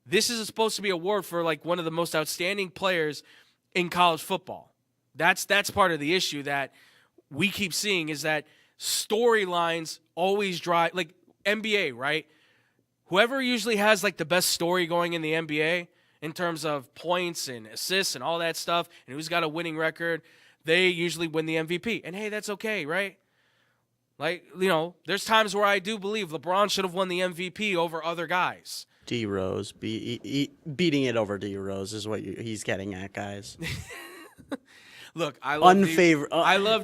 this is supposed to be an award for, like, one of the most outstanding players in college football. That's part of the issue that we keep seeing, is that storylines always drive, like NBA, right? Whoever usually has, like, the best story going in the NBA in terms of points and assists and all that stuff, and who's got a winning record, they usually win the MVP. And, hey, that's okay, right? Like, you know, there's times where I do believe LeBron should have won the MVP over other guys.
D Rose beating it over D Rose is what he's getting at, guys.
Look, I love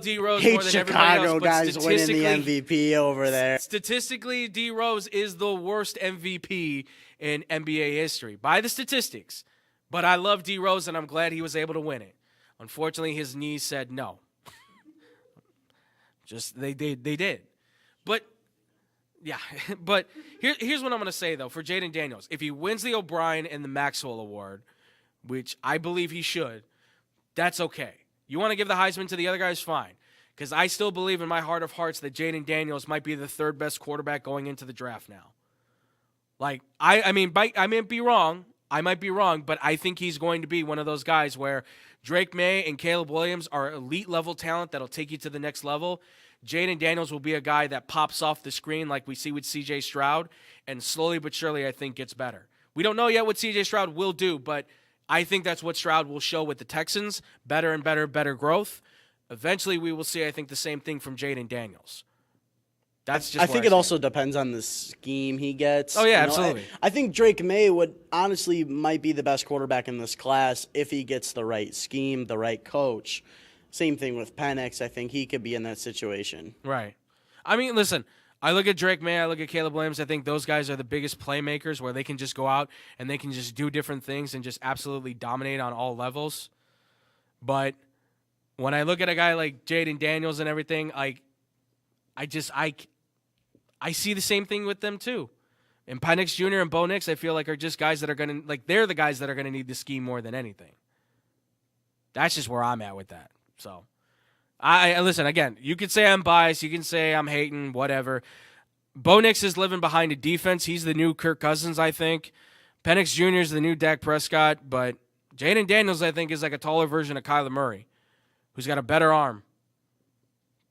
D Rose more than
Chicago
everybody else, but
guys winning the MVP over there.
Statistically, D Rose is the worst MVP in NBA history by the statistics. But I love D Rose, and I'm glad he was able to win it. Unfortunately, his knees said no. They did. But, yeah. But here's what I'm going to say, though, for Jaden Daniels. If he wins the O'Brien and the Maxwell Award, which I believe he should, that's okay. You want to give the Heisman to the other guys, fine. Because I still believe in my heart of hearts that Jaden Daniels might be the 3rd best quarterback going into the draft now. Like, I might be wrong. But I think he's going to be one of those guys where Drake May and Caleb Williams are elite level talent that'll take you to the next level. Jaden Daniels will be a guy that pops off the screen like we see with C.J. Stroud, and slowly but surely I think gets better. We don't know yet what C.J. Stroud will do, but I think that's what Stroud will show with the Texans, better and better growth. Eventually we will see, I think, the same thing from Jaden Daniels. That's just
I think it also depends on the scheme he gets.
Oh, yeah, absolutely.
I think Drake May might be the best quarterback in this class if he gets the right scheme, the right coach. Same thing with Penix. I think he could be in that situation.
Right. I mean, listen, I look at Drake May, I look at Caleb Williams. I think those guys are the biggest playmakers where they can just go out and they can just do different things and just absolutely dominate on all levels. But when I look at a guy like Jaden Daniels and everything, I see the same thing with them too. And Penix Jr. and Bo Nix, I feel like, are just guys that are going to, like, they're the guys that are going to need the scheme more than anything. That's just where I'm at with that. So, I listen, again, you could say I'm biased. You can say I'm hating, whatever. Bo Nix is living behind a defense. He's the new Kirk Cousins, I think. Penix Jr. is the new Dak Prescott. But Jaden Daniels, I think, is like a taller version of Kyler Murray, who's got a better arm.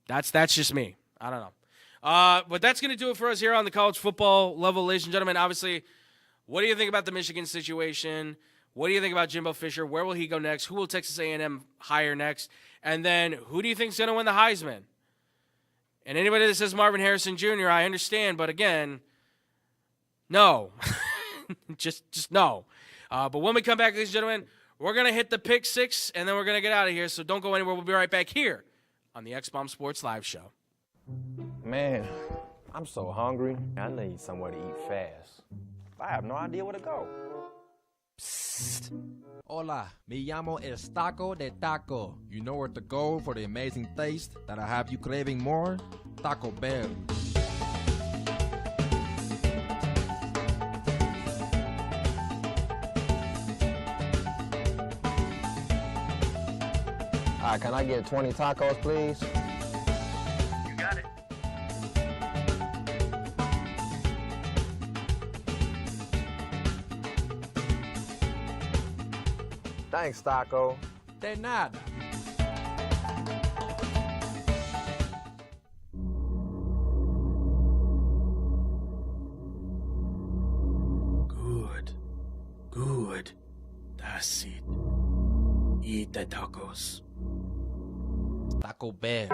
That's just me. I don't know. But that's going to do it for us here on the college football level, ladies and gentlemen. Obviously, what do you think about the Michigan situation? What do you think about Jimbo Fisher? Where will he go next? Who will Texas A&M hire next? And then who do you think is going to win the Heisman? And anybody that says Marvin Harrison Jr., I understand. But again, No. just no. But when we come back, ladies and gentlemen, we're going to hit the pick six, and then we're going to get out of here. So don't go anywhere. We'll be right back here on the X-Bomb Sports Live Show.
Man, I'm so hungry. I need somewhere to eat fast. I have no idea where to go.
Psst. Hola, me llamo El Taco de Taco. You know where to go for the amazing taste that'll have you craving more? Taco Bell.
All right, can I get 20 tacos, please?
You got it.
Thanks, Taco.
De nada.
Good. That's it. Eat the tacos.
Taco Bell.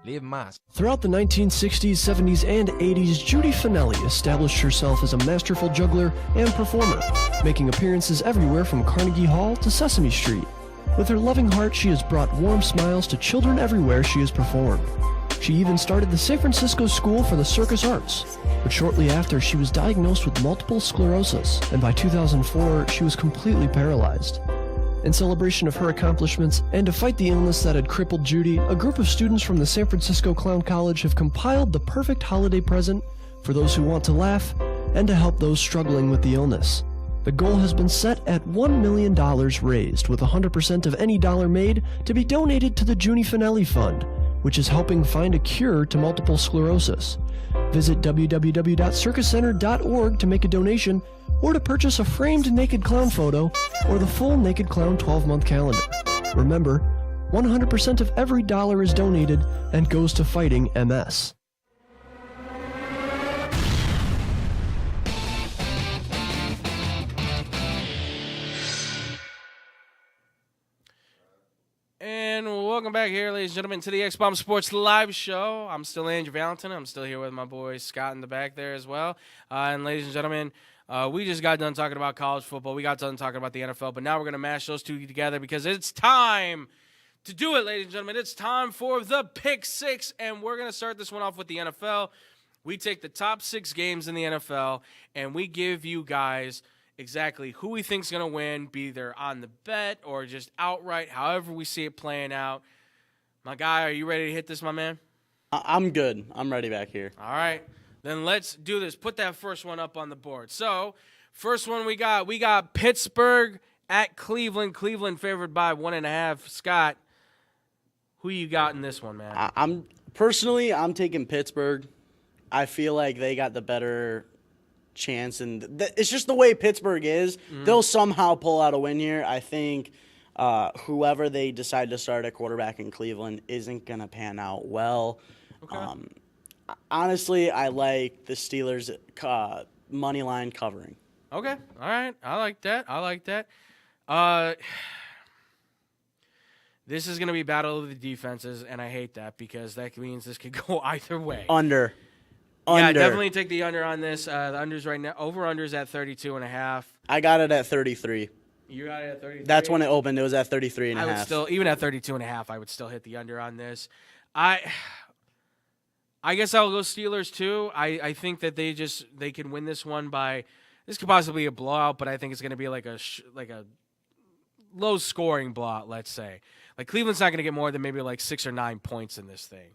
Live más.
Throughout the 1960s, 70s, and 80s, Judy Finelli established herself as a masterful juggler and performer, making appearances everywhere from Carnegie Hall to Sesame Street. With her loving heart, she has brought warm smiles to children everywhere she has performed. She even started the San Francisco School for the Circus Arts, but shortly after, she was diagnosed with multiple sclerosis, and by 2004, she was completely paralyzed. In celebration of her accomplishments and to fight the illness that had crippled Judy, a group of students from the San Francisco Clown College have compiled the perfect holiday present for those who want to laugh and to help those struggling with the illness. The goal has been set at $1 million raised, with 100% of any dollar made to be donated to the Judy Finelli Fund, which is helping find a cure to multiple sclerosis. Visit www.circuscenter.org to make a donation or to purchase a framed naked clown photo or the full Naked Clown 12-month calendar. Remember, 100% of every dollar is donated and goes to fighting MS.
And welcome back here, ladies and gentlemen, to the X-Bomb Sports Live Show. I'm still Andrew Valentin. I'm still here with my boy Scott in the back there as well. And ladies and gentlemen, we just got done talking about college football. We got done talking about the NFL, but now we're going to mash those two together because it's time to do it, ladies and gentlemen. It's time for the Pick Six, and we're going to start this one off with the NFL. We take the top 6 games in the NFL, and we give you guys exactly who we think's going to win, be either on the bet or just outright, however we see it playing out. My guy, are you ready to hit this, my man?
I'm good. I'm ready back here.
All right. Then let's do this. Put that first one up on the board. So, first one we got Pittsburgh at Cleveland. Cleveland favored by 1.5. Scott, who you got in this one, man?
I'm taking Pittsburgh. I feel like they got the better chance, and it's just the way Pittsburgh is. Mm-hmm. They'll somehow pull out a win here. I think whoever they decide to start at quarterback in Cleveland isn't going to pan out well. Okay. Honestly, I like the Steelers money line covering.
Okay. All right. I like that. This is going to be battle of the defenses, and I hate that because that means this could go either way.
Under.
Yeah, definitely take the under on this. The under's right now. Over-under's at 32.5.
I got it at 33.
You got it at 33?
That's when it opened. It was at 33.5.
I would still, even at 32.5, I would still hit the under on this. I guess I'll go Steelers too. I think that they can win this one by. This could possibly be a blowout, but I think it's going to be like a low-scoring blowout. Let's say, like Cleveland's not going to get more than maybe like 6 or 9 points in this thing.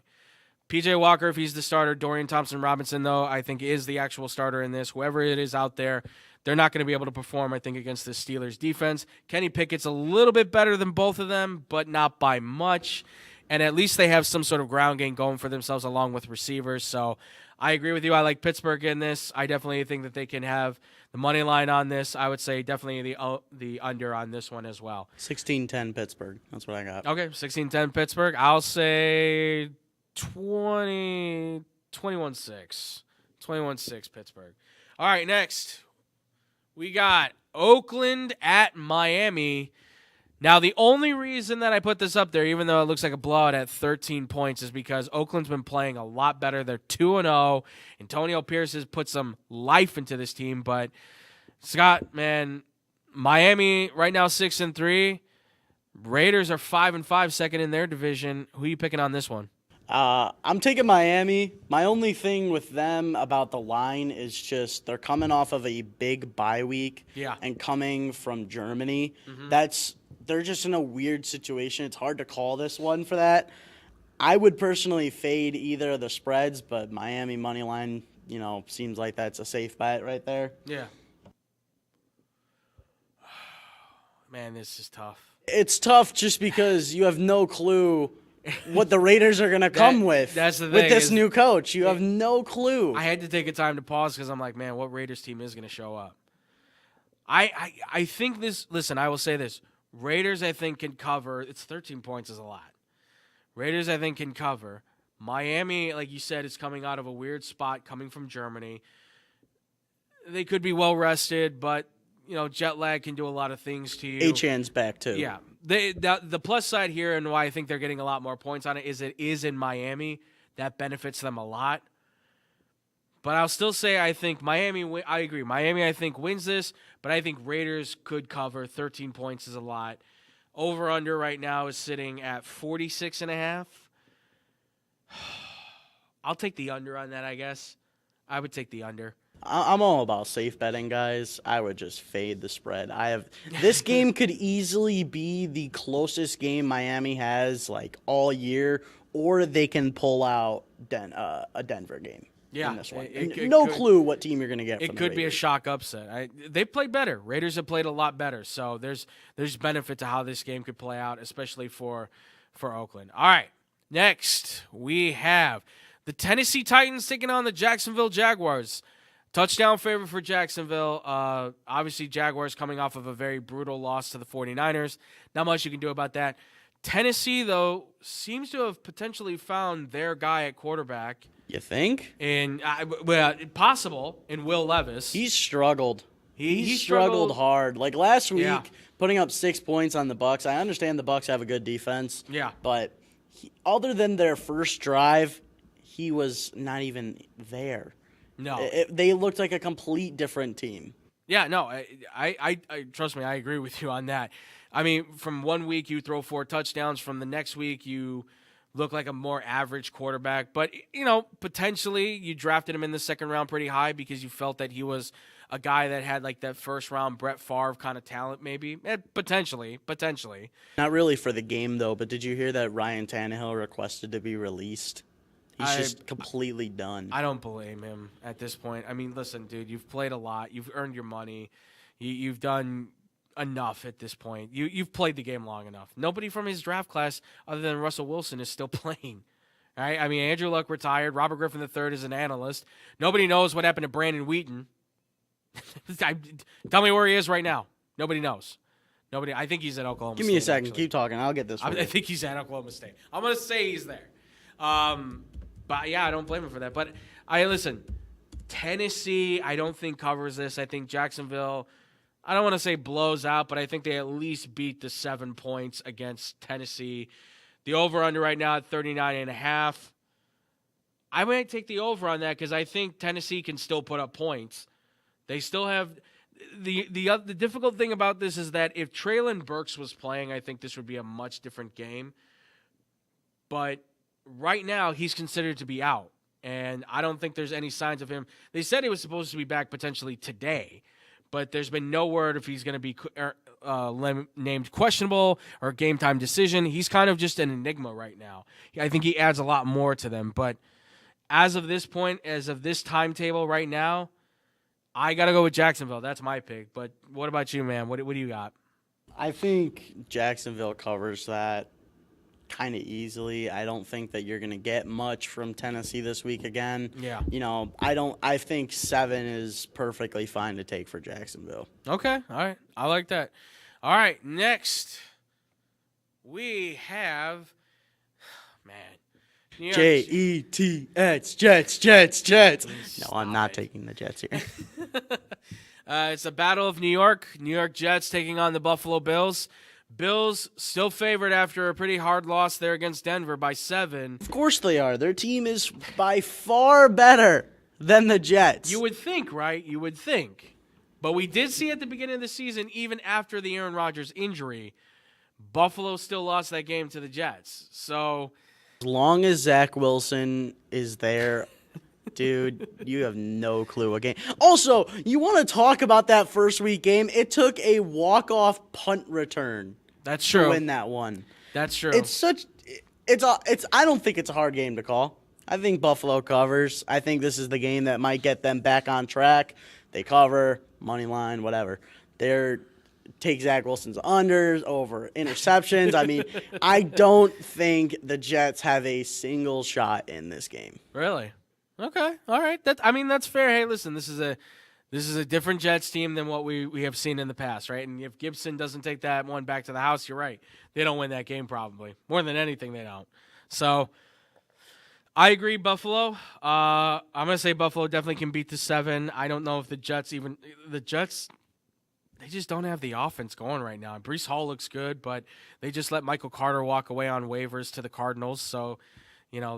P.J. Walker, if he's the starter, Dorian Thompson-Robinson, though, I think is the actual starter in this. Whoever it is out there, they're not going to be able to perform, I think, against the Steelers' defense. Kenny Pickett's a little bit better than both of them, but not by much. And at least they have some sort of ground game going for themselves along with receivers. So I agree with you. I like Pittsburgh in this. I definitely think that they can have the money line on this. I would say definitely the under on this one as well.
16-10 Pittsburgh. That's what I got.
Okay, 16-10 Pittsburgh. I'll say 21-6. 21-6 Pittsburgh. All right, next we got Oakland at Miami. Now, the only reason that I put this up there, even though it looks like a blowout at 13 points, is because Oakland's been playing a lot better. They're 2-0. Antonio Pierce has put some life into this team. But, Scott, man, Miami right now 6-3. Raiders are 5-5, second in their division. Who are you picking on this one?
I'm taking Miami. My only thing with them about the line is just they're coming off of a big bye week and coming from Germany. They're just in a weird situation. It's hard to call this one for that. I would personally fade either of the spreads, but Miami money line, seems like that's a safe bet right there.
Yeah. Man, this is tough.
It's tough just because you have no clue what the Raiders are going to come with.
That's the thing.
With this new coach. You have no clue.
I had to take a time to pause because I'm like, man, what Raiders team is going to show up? I think this – listen, I will say this. Raiders, I think, can cover. It's 13 points is a lot. Raiders, I think, can cover. Miami, like you said, is coming out of a weird spot coming from Germany. They could be well-rested, but – jet lag can do a lot of things to you.
H-Hand's back, too.
Yeah. The plus side here and why I think they're getting a lot more points on it is in Miami. That benefits them a lot. But I'll still say I think Miami – I agree. Miami, I think, wins this, but I think Raiders could cover. 13 points is a lot. Over-under right now is sitting at 46.5. I'll take the under on that, I guess. I would take the under.
I'm all about safe betting, guys. I would just fade the spread. This game could easily be the closest game Miami has all year, or they can pull out a Denver game. In this one. No clue what team you're going to get.
It could be a shock upset. They played better. Raiders have played a lot better, so there's benefit to how this game could play out, especially for Oakland. All right, next we have the Tennessee Titans taking on the Jacksonville Jaguars. Touchdown favorite for Jacksonville. Obviously, Jaguars coming off of a very brutal loss to the 49ers. Not much you can do about that. Tennessee, though, seems to have potentially found their guy at quarterback.
You think?
Possible in Will Levis.
He's struggled. He struggled hard. Like last week, putting up 6 points on the Bucs. I understand the Bucs have a good defense.
Yeah.
But other than their first drive, he was not even there.
No,
they looked like a complete different team.
Yeah, no, I trust me, I agree with you on that. I mean, from 1 week you throw 4 touchdowns, from the next week you look like a more average quarterback. But potentially you drafted him in the second round pretty high because you felt that he was a guy that had that first round Brett Favre kind of talent, maybe. Potentially.
Not really for the game though. But did you hear that Ryan Tannehill requested to be released? He's just completely done.
I don't blame him at this point. I mean, listen, dude, you've played a lot. You've earned your money. You've done enough at this point. You've played the game long enough. Nobody from his draft class other than Russell Wilson is still playing. Right? I mean, Andrew Luck retired. Robert Griffin III is an analyst. Nobody knows what happened to Brandon Wheaton. Tell me where he is right now. Nobody knows. I think he's at Oklahoma State.
Give me a second.
Actually.
Keep talking. I'll get this one.
I think he's at Oklahoma State. I'm going to say he's there. But, yeah, I don't blame him for that. But, listen, Tennessee, I don't think covers this. I think Jacksonville, I don't want to say blows out, but I think they at least beat the 7 points against Tennessee. The over-under right now at 39.5. I might take the over on that because I think Tennessee can still put up points. They still have the difficult thing about this is that if Treylon Burks was playing, I think this would be a much different game. But right now, he's considered to be out, and I don't think there's any signs of him. They said he was supposed to be back potentially today, but there's been no word if he's going to be named questionable or game time decision. He's kind of just an enigma right now. I think he adds a lot more to them, but as of this point, as of this timetable right now, I got to go with Jacksonville. That's my pick, but what about you, man? What do you got?
I think Jacksonville covers that kind of easily. I don't think that you're going to get much from Tennessee this week again.
Yeah.
I think 7 is perfectly fine to take for Jacksonville.
Okay. All right. I like that. All right. Next, we have,
Jets, Jets. No, I'm not taking the Jets here.
It's a battle of New York. New York Jets taking on the Buffalo Bills. Bills still favored after a pretty hard loss there against Denver by 7.
Of course they are. Their team is by far better than the Jets.
You would think, right? You would think. But we did see at the beginning of the season, even after the Aaron Rodgers injury, Buffalo still lost that game to the Jets. So
as long as Zach Wilson is there, dude, you have no clue again. Also, you want to talk about that first week game? It took a walk-off punt return
that's
to
true.
win that one.
That's true.
I don't think it's a hard game to call. I think Buffalo covers. I think this is the game that might get them back on track. They cover, money line, whatever. Take Zach Wilson's unders over interceptions. I mean, I don't think the Jets have a single shot in this game.
Really? Okay. All right. That's fair. Hey, listen, this is a different Jets team than what we have seen in the past, right? And if Gibson doesn't take that one back to the house, you're right. They don't win that game probably. More than anything, they don't. So I agree, Buffalo. I'm going to say Buffalo definitely can beat the 7. I don't know if the Jets, they just don't have the offense going right now. Breece Hall looks good, but they just let Michael Carter walk away on waivers to the Cardinals. So,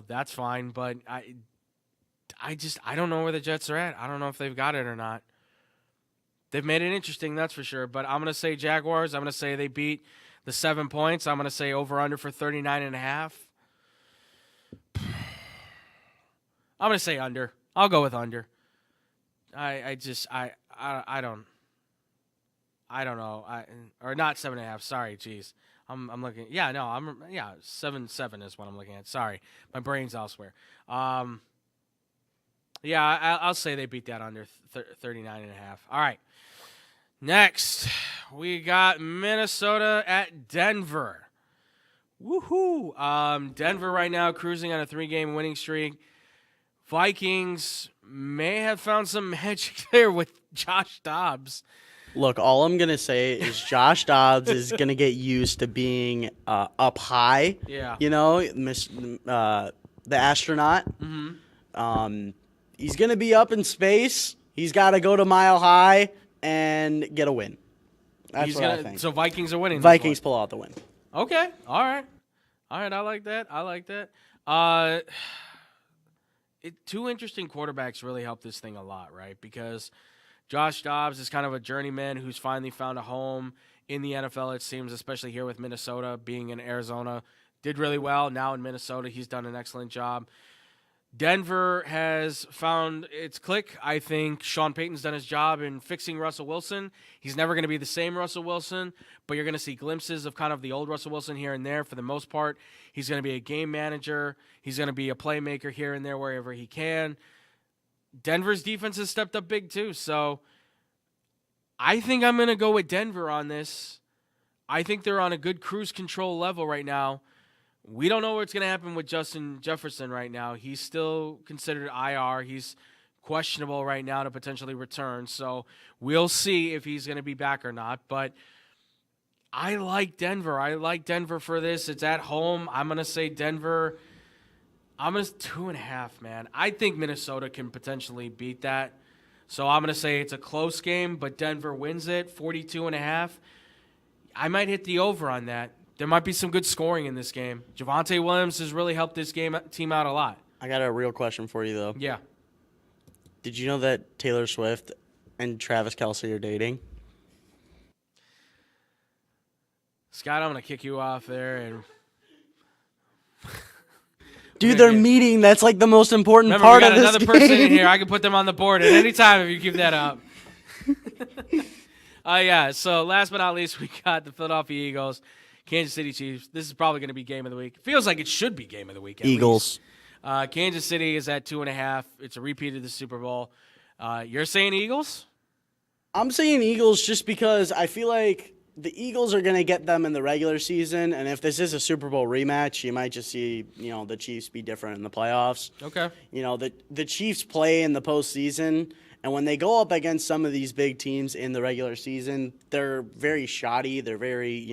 that's fine. But I don't know where the Jets are at. I don't know if they've got it or not. They've made it interesting, that's for sure. But I'm going to say Jaguars. I'm going to say they beat the 7 points. I'm going to say over-under for 39.5. I'm going to say under. I'll go with under. I don't know. Or not 7.5. Sorry, geez. I'm looking. Yeah, no. 7.7 is what I'm looking at. Sorry, my brain's elsewhere. Yeah, I'll say they beat that under 39.5. All right. Next, we got Minnesota at Denver. Woohoo! Denver right now cruising on a 3-game winning streak. Vikings may have found some magic there with Josh Dobbs.
Look, all I'm going to say is Josh Dobbs is going to get used to being up high.
Yeah.
The astronaut. Mm-hmm. He's going to be up in space. He's got to go to Mile High and get a win. That's what I think.
So Vikings are winning.
Vikings pull out the win.
Okay. All right. I like that. Two interesting quarterbacks really help this thing a lot, right? Because Josh Dobbs is kind of a journeyman who's finally found a home in the NFL, it seems, especially here with Minnesota, being in Arizona. Did really well. Now in Minnesota, he's done an excellent job. Denver has found its click. I think Sean Payton's done his job in fixing Russell Wilson. He's never going to be the same Russell Wilson, but you're going to see glimpses of kind of the old Russell Wilson here and there for the most part. He's going to be a game manager. He's going to be a playmaker here and there wherever he can. Denver's defense has stepped up big too, so I think I'm going to go with Denver on this. I think they're on a good cruise control level right now. We don't know what's going to happen with Justin Jefferson right now. He's still considered IR. He's questionable right now to potentially return. So we'll see if he's going to be back or not. But I like Denver. I like Denver for this. It's at home. I'm going to say Denver. I'm going to 2.5, man. I think Minnesota can potentially beat that. So I'm going to say it's a close game, but Denver wins it, 42.5. I might hit the over on that. There might be some good scoring in this game. Javonte Williams has really helped this team out a lot.
I got a real question for you, though.
Yeah.
Did you know that Taylor Swift and Travis Kelce are dating?
Scott, I'm going to kick you off there. And
dude, they're meeting. That's like the most important part of this game.
Remember, we got another person in here. I can put them on the board at any time if you keep that up. Yeah, so last but not least, we got the Philadelphia Eagles, Kansas City Chiefs. This is probably going to be game of the week. Feels like it should be game of the week.
Eagles.
Kansas City is at 2.5. It's a repeat of the Super Bowl. You're saying Eagles?
I'm saying Eagles just because I feel like the Eagles are going to get them in the regular season, and if this is a Super Bowl rematch, you might just see, the Chiefs be different in the playoffs.
Okay.
The Chiefs play in the postseason, and when they go up against some of these big teams in the regular season, they're very shoddy. They're very,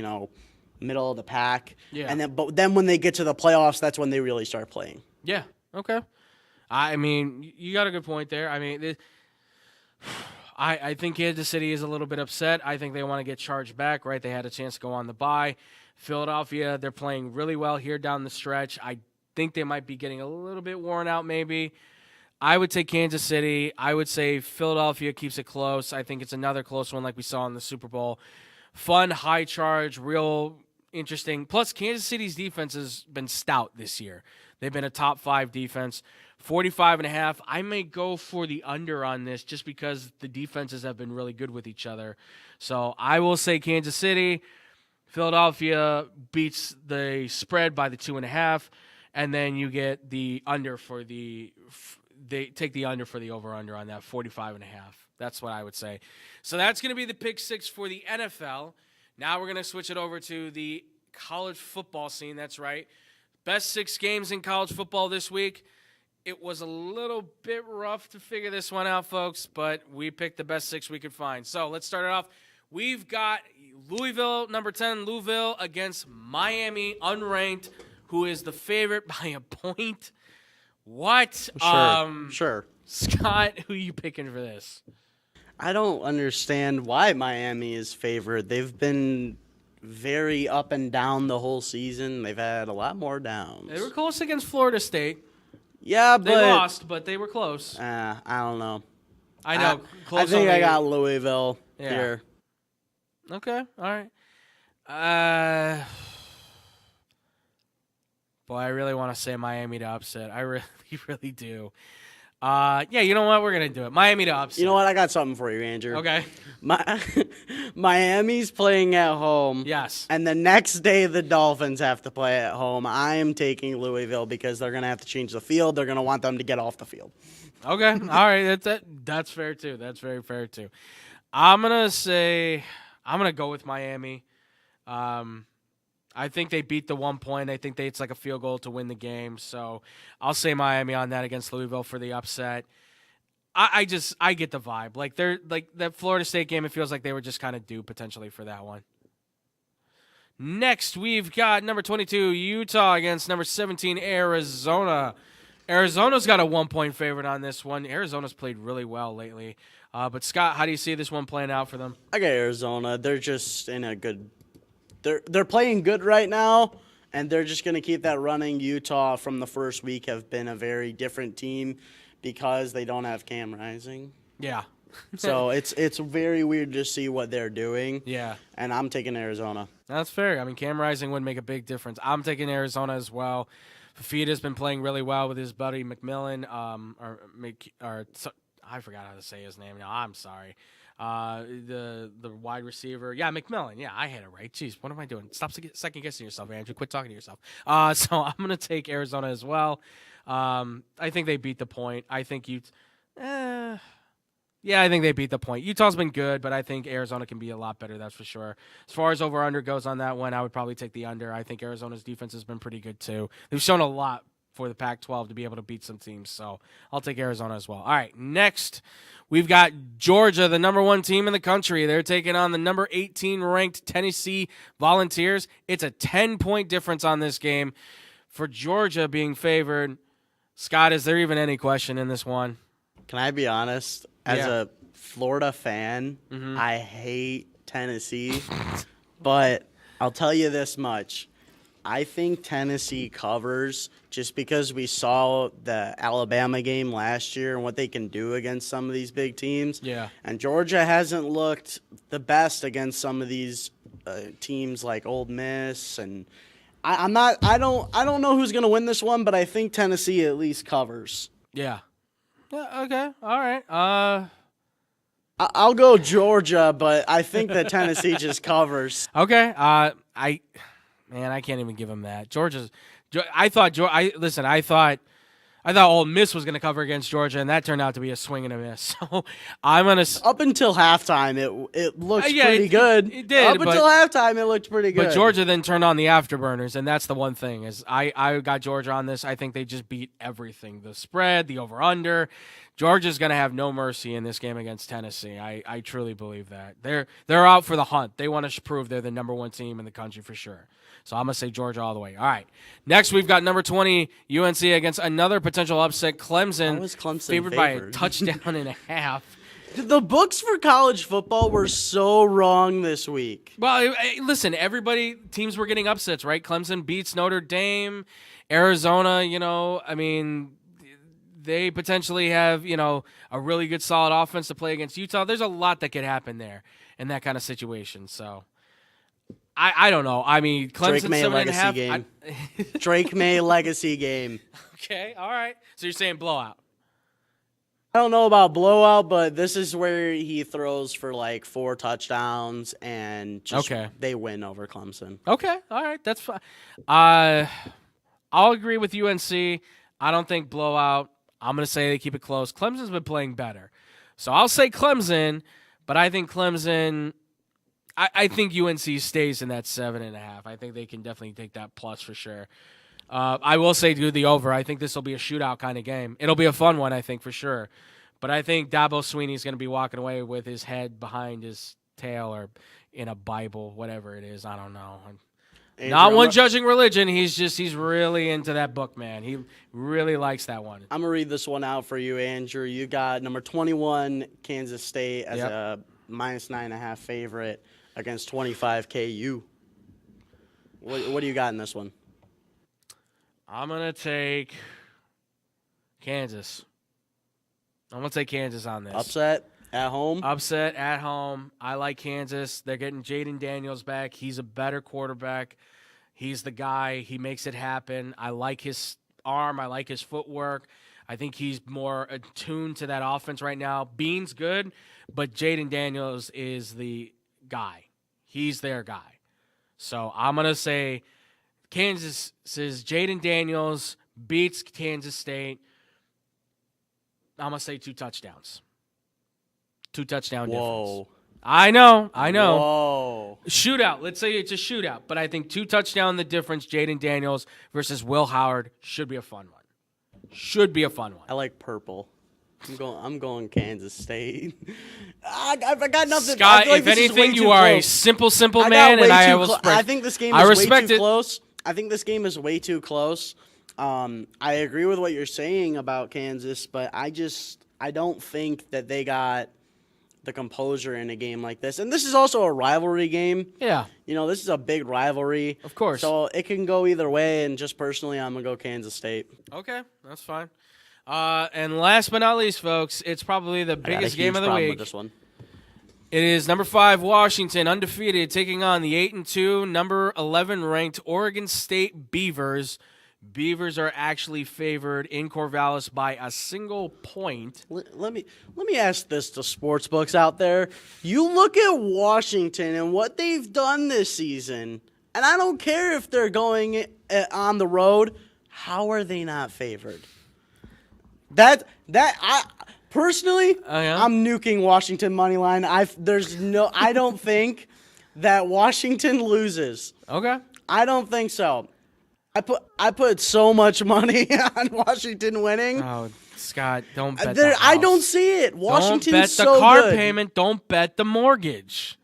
middle of the pack.
Yeah.
But then when they get to the playoffs, that's when they really start playing.
Yeah. Okay. I mean, you got a good point there. I mean, I think Kansas City is a little bit upset. I think they want to get charged back, right? They had a chance to go on the bye. Philadelphia, they're playing really well here down the stretch. I think they might be getting a little bit worn out maybe. I would take Kansas City. I would say Philadelphia keeps it close. I think it's another close one like we saw in the Super Bowl. Fun, high charge, real interesting. Plus, Kansas City's defense has been stout this year. They've been a top 5 defense. 45.5. I may go for the under on this just because the defenses have been really good with each other. So I will say Kansas City. Philadelphia beats the spread by the 2.5. And then you get the under for they take the under for the over-under on that, 45.5. That's what I would say. So that's going to be the pick 6 for the NFL. Now we're going to switch it over to the college football scene. That's right. Best 6 games in college football this week. It was a little bit rough to figure this one out, folks, but we picked the best 6 we could find. So let's start it off. We've got Louisville, number 10, Louisville against Miami, unranked, who is the favorite by a point. What?
Sure.
Scott, who are you picking for this?
I don't understand why Miami is favored. They've been very up and down the whole season. They've had a lot more downs.
They were close against Florida State.
Yeah, but
they lost, but they were close.
I don't know.
I know.
I think I got Louisville here.
Okay. All right. Boy, I really want to say Miami to upset. I really, really do. Yeah, you know what? We're going to do it. Miami to upset.
You know what? I got something for you, Andrew.
Okay.
Miami's playing at home.
Yes.
And the next day, the Dolphins have to play at home. I am taking Louisville because they're going to have to change the field. They're going to want them to get off the field.
Okay. All right. That's fair, too. That's very fair, too. I'm going to go with Miami. I think they beat the 1 point. I think it's like a field goal to win the game. So I'll say Miami on that against Louisville for the upset. I get the vibe. Like they're like that Florida State game, it feels like they were just kind of due potentially for that one. Next, we've got number 22, Utah against number 17, Arizona. Arizona's got a 1 point favorite on this one. Arizona's played really well lately. But Scott, how do you see this one playing out for them?
I got Arizona. They're just in a good They're playing good right now, and they're just going to keep that running. Utah from the first week have been a very different team because they don't have Cam Rising.
Yeah.
So it's very weird to see what they're doing.
Yeah.
And I'm taking Arizona.
That's fair. I mean, Cam Rising would make a big difference. I'm taking Arizona as well. Fafita's been playing really well with his buddy McMillan. I forgot how to say his name now. I'm sorry. The wide receiver. Yeah, McMillan. Yeah, I had it right. Jeez, what am I doing? Stop second-guessing yourself, Andrew. Quit talking to yourself. So I'm going to take Arizona as well. I think they beat the point. I think I think they beat the point. Utah's been good, but I think Arizona can be a lot better, that's for sure. As far as over-under goes on that one, I would probably take the under. I think Arizona's defense has been pretty good, too. They've shown a lot for the Pac-12 to be able to beat some teams, so I'll take Arizona as well. All right, next, we've got Georgia, the number 1 team in the country. They're taking on the number 18 ranked Tennessee Volunteers. It's a 10-point difference on this game for Georgia being favored. Scott, is there even any question in this one?
Can I be honest? As a Florida fan, I hate Tennessee, but I'll tell you this much. I think Tennessee covers just because we saw the Alabama game last year and what they can do against some of these big teams.
Yeah.
And Georgia hasn't looked the best against some of these teams like Ole Miss, and I don't know who's going to win this one, but I think Tennessee at least covers.
Yeah. Yeah, okay. All right.
I'll go Georgia, but I think that Tennessee just covers.
Okay. I can't even give them that. I thought Ole Miss was going to cover against Georgia, and that turned out to be a swing and a miss. So I'm going to
up until halftime, it looked pretty good.
It did.
Up until halftime, it looked pretty good.
But Georgia then turned on the afterburners, and that's the one thing is I got Georgia on this. I think they just beat everything: the spread, the over/under. Georgia's going to have no mercy in this game against Tennessee. I truly believe that they're out for the hunt. They want to prove they're the number 1 team in the country for sure. So I'm going to say Georgia all the way. All right. Next, we've got number 20, UNC against another potential upset, Clemson.
How was Clemson
favored by a touchdown and a half.
The books for college football were so wrong this week.
Well, listen, teams were getting upsets, right? Clemson beats Notre Dame, Arizona, I mean, they potentially have, a really good solid offense to play against Utah. There's a lot that could happen there in that kind of situation. So I don't know. I mean, Clemson
Drake May
7.5
game. Drake May legacy game.
Okay, all right. So you're saying blowout.
I don't know about blowout, but this is where he throws for like 4 touchdowns and just they win over Clemson.
Okay, all right, that's fine. I'll agree with UNC. I don't think blowout. I'm going to say they keep it close. Clemson's been playing better. So I'll say Clemson, but I think Clemson – I think UNC stays in that 7.5. I think they can definitely take that plus for sure. I will say do the over. I think this will be a shootout kind of game. It'll be a fun one, I think, for sure. But I think Dabo Swinney's going to be walking away with his head behind his tail or in a Bible, whatever it is. I don't know.
Andrew,
Not one judging religion. He's really into that book, man. He really likes that one.
I'm going to read this one out for you, Andrew. You got number 21, Kansas State, as a -9.5 favorite against 25 KU. What do you got in this one?
I'm going to take Kansas. I'm going to take Kansas on this.
Upset at home?
Upset at home. I like Kansas. They're getting Jaden Daniels back. He's a better quarterback. He's the guy. He makes it happen. I like his arm. I like his footwork. I think he's more attuned to that offense right now. Bean's good, but Jaden Daniels is the guy. He's their guy. So I'm going to say Kansas says Jaden Daniels beats Kansas State. I'm going to say 2 touchdowns. 2 touchdown difference. I know.
Whoa.
Shootout. Let's say it's a shootout. But I think 2 touchdown the difference, Jaden Daniels versus Will Howard, should be a fun one.
I like purple. I'm going Kansas State. I got nothing.
Scott,
like
if anything, you are
close.
a simple man, and I will spread.
I think this game is way too close. I think this game is way too close. I agree with what you're saying about Kansas, but I don't think that they got the composure in a game like this. And this is also a rivalry game.
Yeah.
This is a big rivalry.
Of course.
So it can go either way, and just personally, I'm going to go Kansas State.
Okay, that's fine. And last but not least, folks, it's probably the biggest game of the week.
With this one.
It is number 5 Washington, undefeated, taking on the 8-2, number 11 ranked Oregon State Beavers. Beavers are actually favored in Corvallis by a single point.
Let me ask this to sports books out there. You look at Washington and what they've done this season, and I don't care if they're going on the road. How are they not favored? I personally, I'm nuking Washington money line. I don't think that Washington loses.
Okay.
I don't think so. I put so much money on Washington winning.
Oh, Scott, don't bet the house.
I don't see it. Washington's so good.
Don't bet the car payment. Don't bet the mortgage.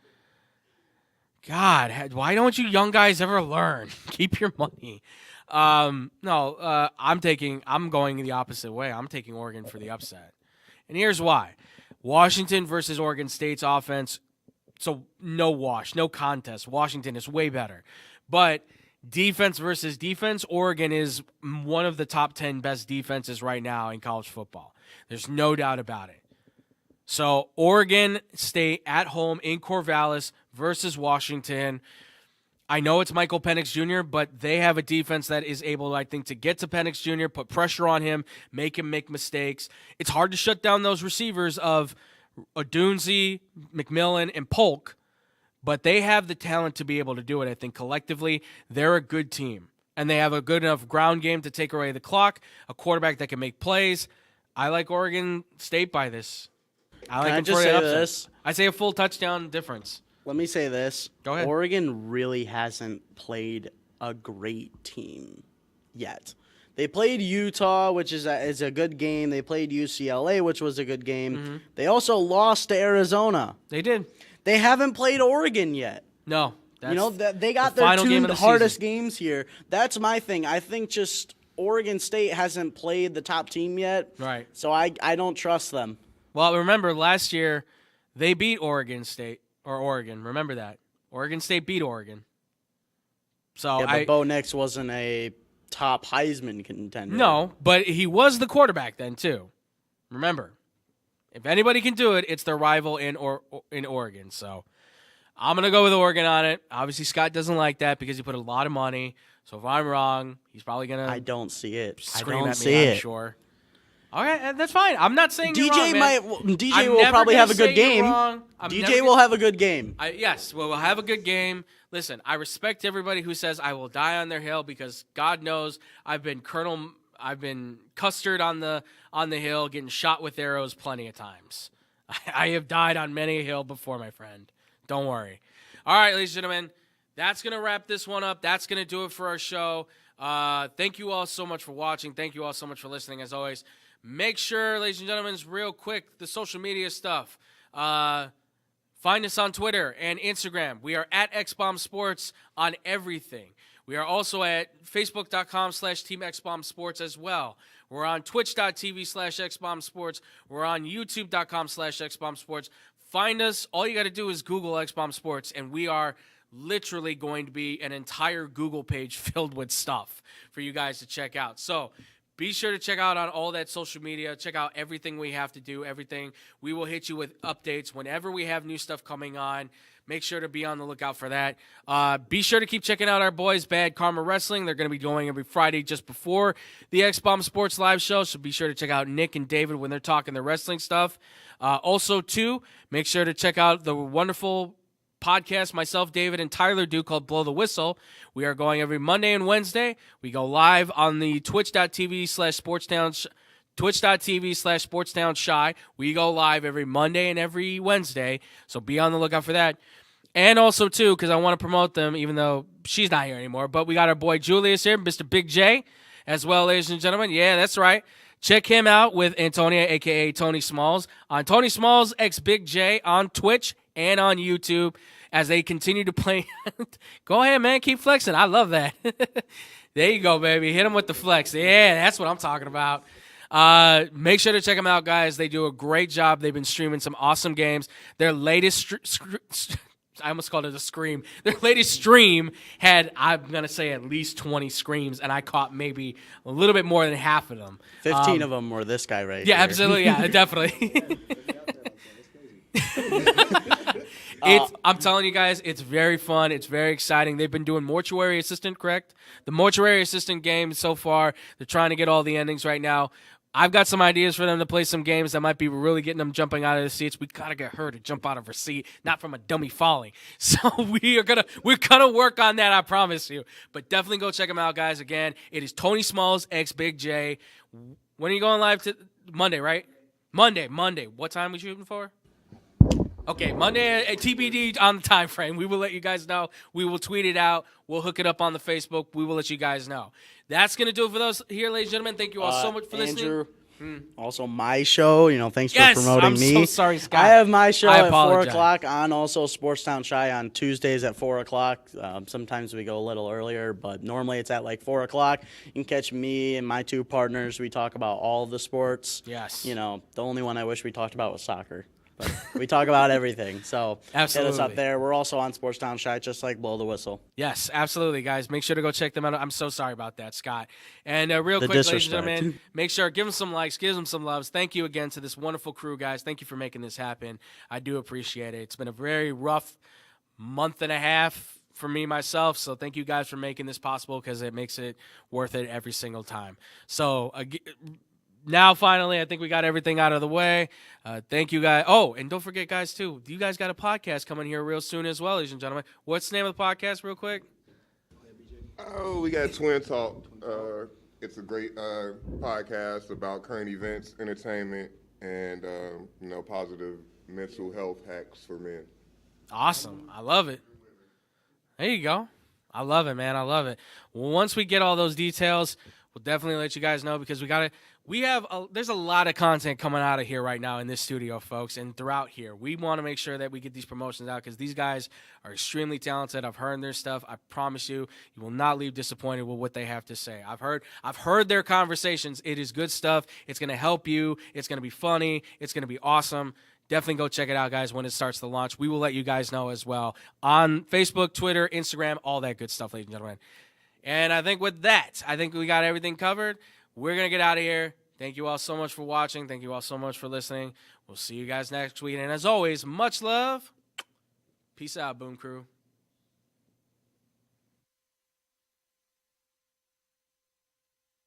God, why don't you young guys ever learn? Keep your money. I'm going the opposite way. I'm taking Oregon for the upset. And here's why. Washington versus Oregon State's offense, so no wash, no contest. Washington is way better. But defense versus defense, Oregon is one of the top 10 best defenses right now in college football. There's no doubt about it. So Oregon State at home in Corvallis versus Washington. I know it's Michael Penix Jr., but they have a defense that is able, I think, to get to Penix Jr., put pressure on him, make him make mistakes. It's hard to shut down those receivers of Odunze, McMillan, and Polk, but they have the talent to be able to do it. I think collectively they're a good team, and they have a good enough ground game to take away the clock, a quarterback that can make plays. I like Oregon State by this. I like them for the upset. I say a full touchdown difference.
Let me say this.
Go ahead.
Oregon really hasn't played a great team yet. They played Utah, which is a good game. They played UCLA, which was a good game. Mm-hmm. They also lost to Arizona.
They did.
They haven't played Oregon yet.
No.
They got their 2 hardest games here. That's my thing. I think just Oregon State hasn't played the top team yet.
Right.
So I don't trust them.
Well, remember last year they beat Oregon State or Oregon. Remember that. Oregon State beat Oregon. So
Yeah, but Bo Nix wasn't a top Heisman contender.
No, but he was the quarterback then too. Remember, if anybody can do it, it's their rival in Oregon. So I'm gonna go with Oregon on it. Obviously, Scott doesn't like that because he put a lot of money. So if I'm wrong, he's probably gonna.
I don't see it.
Scream at me, I'm sure. All right, that's fine. I'm not saying you're wrong, man.
DJ will probably have a good game. DJ will have a good game.
Yes, we'll have a good game. Listen, I respect everybody who says I will die on their hill because God knows I've been custard on the hill, getting shot with arrows plenty of times. I have died on many a hill before, my friend. Don't worry. All right, ladies and gentlemen, that's gonna wrap this one up. That's gonna do it for our show. Thank you all so much for watching. Thank you all so much for listening. As always. Make sure, ladies and gentlemen, real quick, the social media stuff. Find us on Twitter and Instagram. We are at XBomb Sports on everything. We are also at Facebook.com/Team XBomb Sports as well. We're on Twitch.tv/XBomb Sports. We're on YouTube.com/XBomb Sports. Find us. All you got to do is Google XBomb Sports, and we are literally going to be an entire Google page filled with stuff for you guys to check out. So, be sure to check out on all that social media. Check out everything we have to do, everything. We will hit you with updates whenever we have new stuff coming on. Make sure to be on the lookout for that. Be sure to keep checking out our boys, Bad Karma Wrestling. They're going to be going every Friday just before the XBomb Sports Live show, so be sure to check out Nick and David when they're talking their wrestling stuff. Also, too, make sure to check out the wonderful podcast myself, David, and Tyler do called Blow the Whistle. We are going every Monday and Wednesday. We go live on the twitch.tv/Sportstown Shy. We go live every Monday and every Wednesday, so be on the lookout for that. And also, too, because I want to promote them, even though she's not here anymore, but we got our boy Julius here, Mr. Big J, as well, ladies and gentlemen. Yeah, that's right. Check him out with Antonia, a.k.a. Tony Smalls, on Tony Smalls x Big J on Twitch and on YouTube as they continue to play. Go ahead, man. Keep flexing. I love that. There you go, baby. Hit them with the flex. Yeah, that's what I'm talking about. Make sure to check them out, guys. They do a great job. They've been streaming some awesome games. Their latest I almost called it a scream. Their latest stream had, I'm going to say, at least 20 screams, and I caught maybe a little bit more than half of them.
15 of them were this guy right
here.
Yeah,
absolutely. Yeah, definitely. I'm telling you guys, it's very fun. It's very exciting. They've been doing Mortuary Assistant, correct? The Mortuary Assistant game so far. They're trying to get all the endings right now. I've got some ideas for them to play some games that might be really getting them jumping out of the seats. We gotta get her to jump out of her seat, not from a dummy falling. So we're gonna work on that. I promise you. But definitely go check them out, guys. Again, it is Tony Smalls x Big J. When are you going live? To Monday, right? Monday. What time are we shooting for? Okay, Monday, TBD on the time frame. We will let you guys know. We will tweet it out. We'll hook it up on the Facebook. We will let you guys know. That's going to do it for those here, ladies and gentlemen. Thank you all so much for listening.
Also, my show, thanks for promoting
I'm
me.
So sorry, Scott.
I have my show at 4
apologize.
o'clock on also Sportstown Shy on Tuesdays at 4 o'clock. Sometimes we go a little earlier, but normally it's at like 4 o'clock. You can catch me and my two partners. We talk about all of the sports.
Yes.
The only one I wish we talked about was soccer. But we talk about everything, so
absolutely.
Hit us up there. We're also on Sportstown Shy, just like Blow the Whistle.
Yes, absolutely, guys. Make sure to go check them out. I'm so sorry about that, Scott. And real quick, ladies and gentlemen, make sure, give them some likes, give them some loves. Thank you again to this wonderful crew, guys. Thank you for making this happen. I do appreciate it. It's been a very rough month and a half for me, myself, so thank you guys for making this possible because it makes it worth it every single time. So, now, finally, I think we got everything out of the way. Thank you, guys. Oh, and don't forget, guys, too, you guys got a podcast coming here real soon as well, ladies and gentlemen. What's the name of the podcast, real quick?
Oh, we got Twin Talk. It's a great podcast about current events, entertainment, and, positive mental health hacks for men.
Awesome. I love it. There you go. I love it, man. I love it. Well, once we get all those details, We'll definitely let you guys know because there's a lot of content coming out of here right now in this studio, folks, and throughout here. We want to make sure that we get these promotions out because these guys are extremely talented. I've heard their stuff. I promise you, you will not leave disappointed with what they have to say. I've heard their conversations. It is good stuff. It's going to help you. It's going to be funny. It's going to be awesome. Definitely go check it out, guys, when it starts to launch. We will let you guys know as well on Facebook, Twitter, Instagram, all that good stuff, ladies and gentlemen. And I think with that, we got everything covered. We're going to get out of here. Thank you all so much for watching. Thank you all so much for listening. We'll see you guys next week. And as always, much love. Peace out, Boom Crew.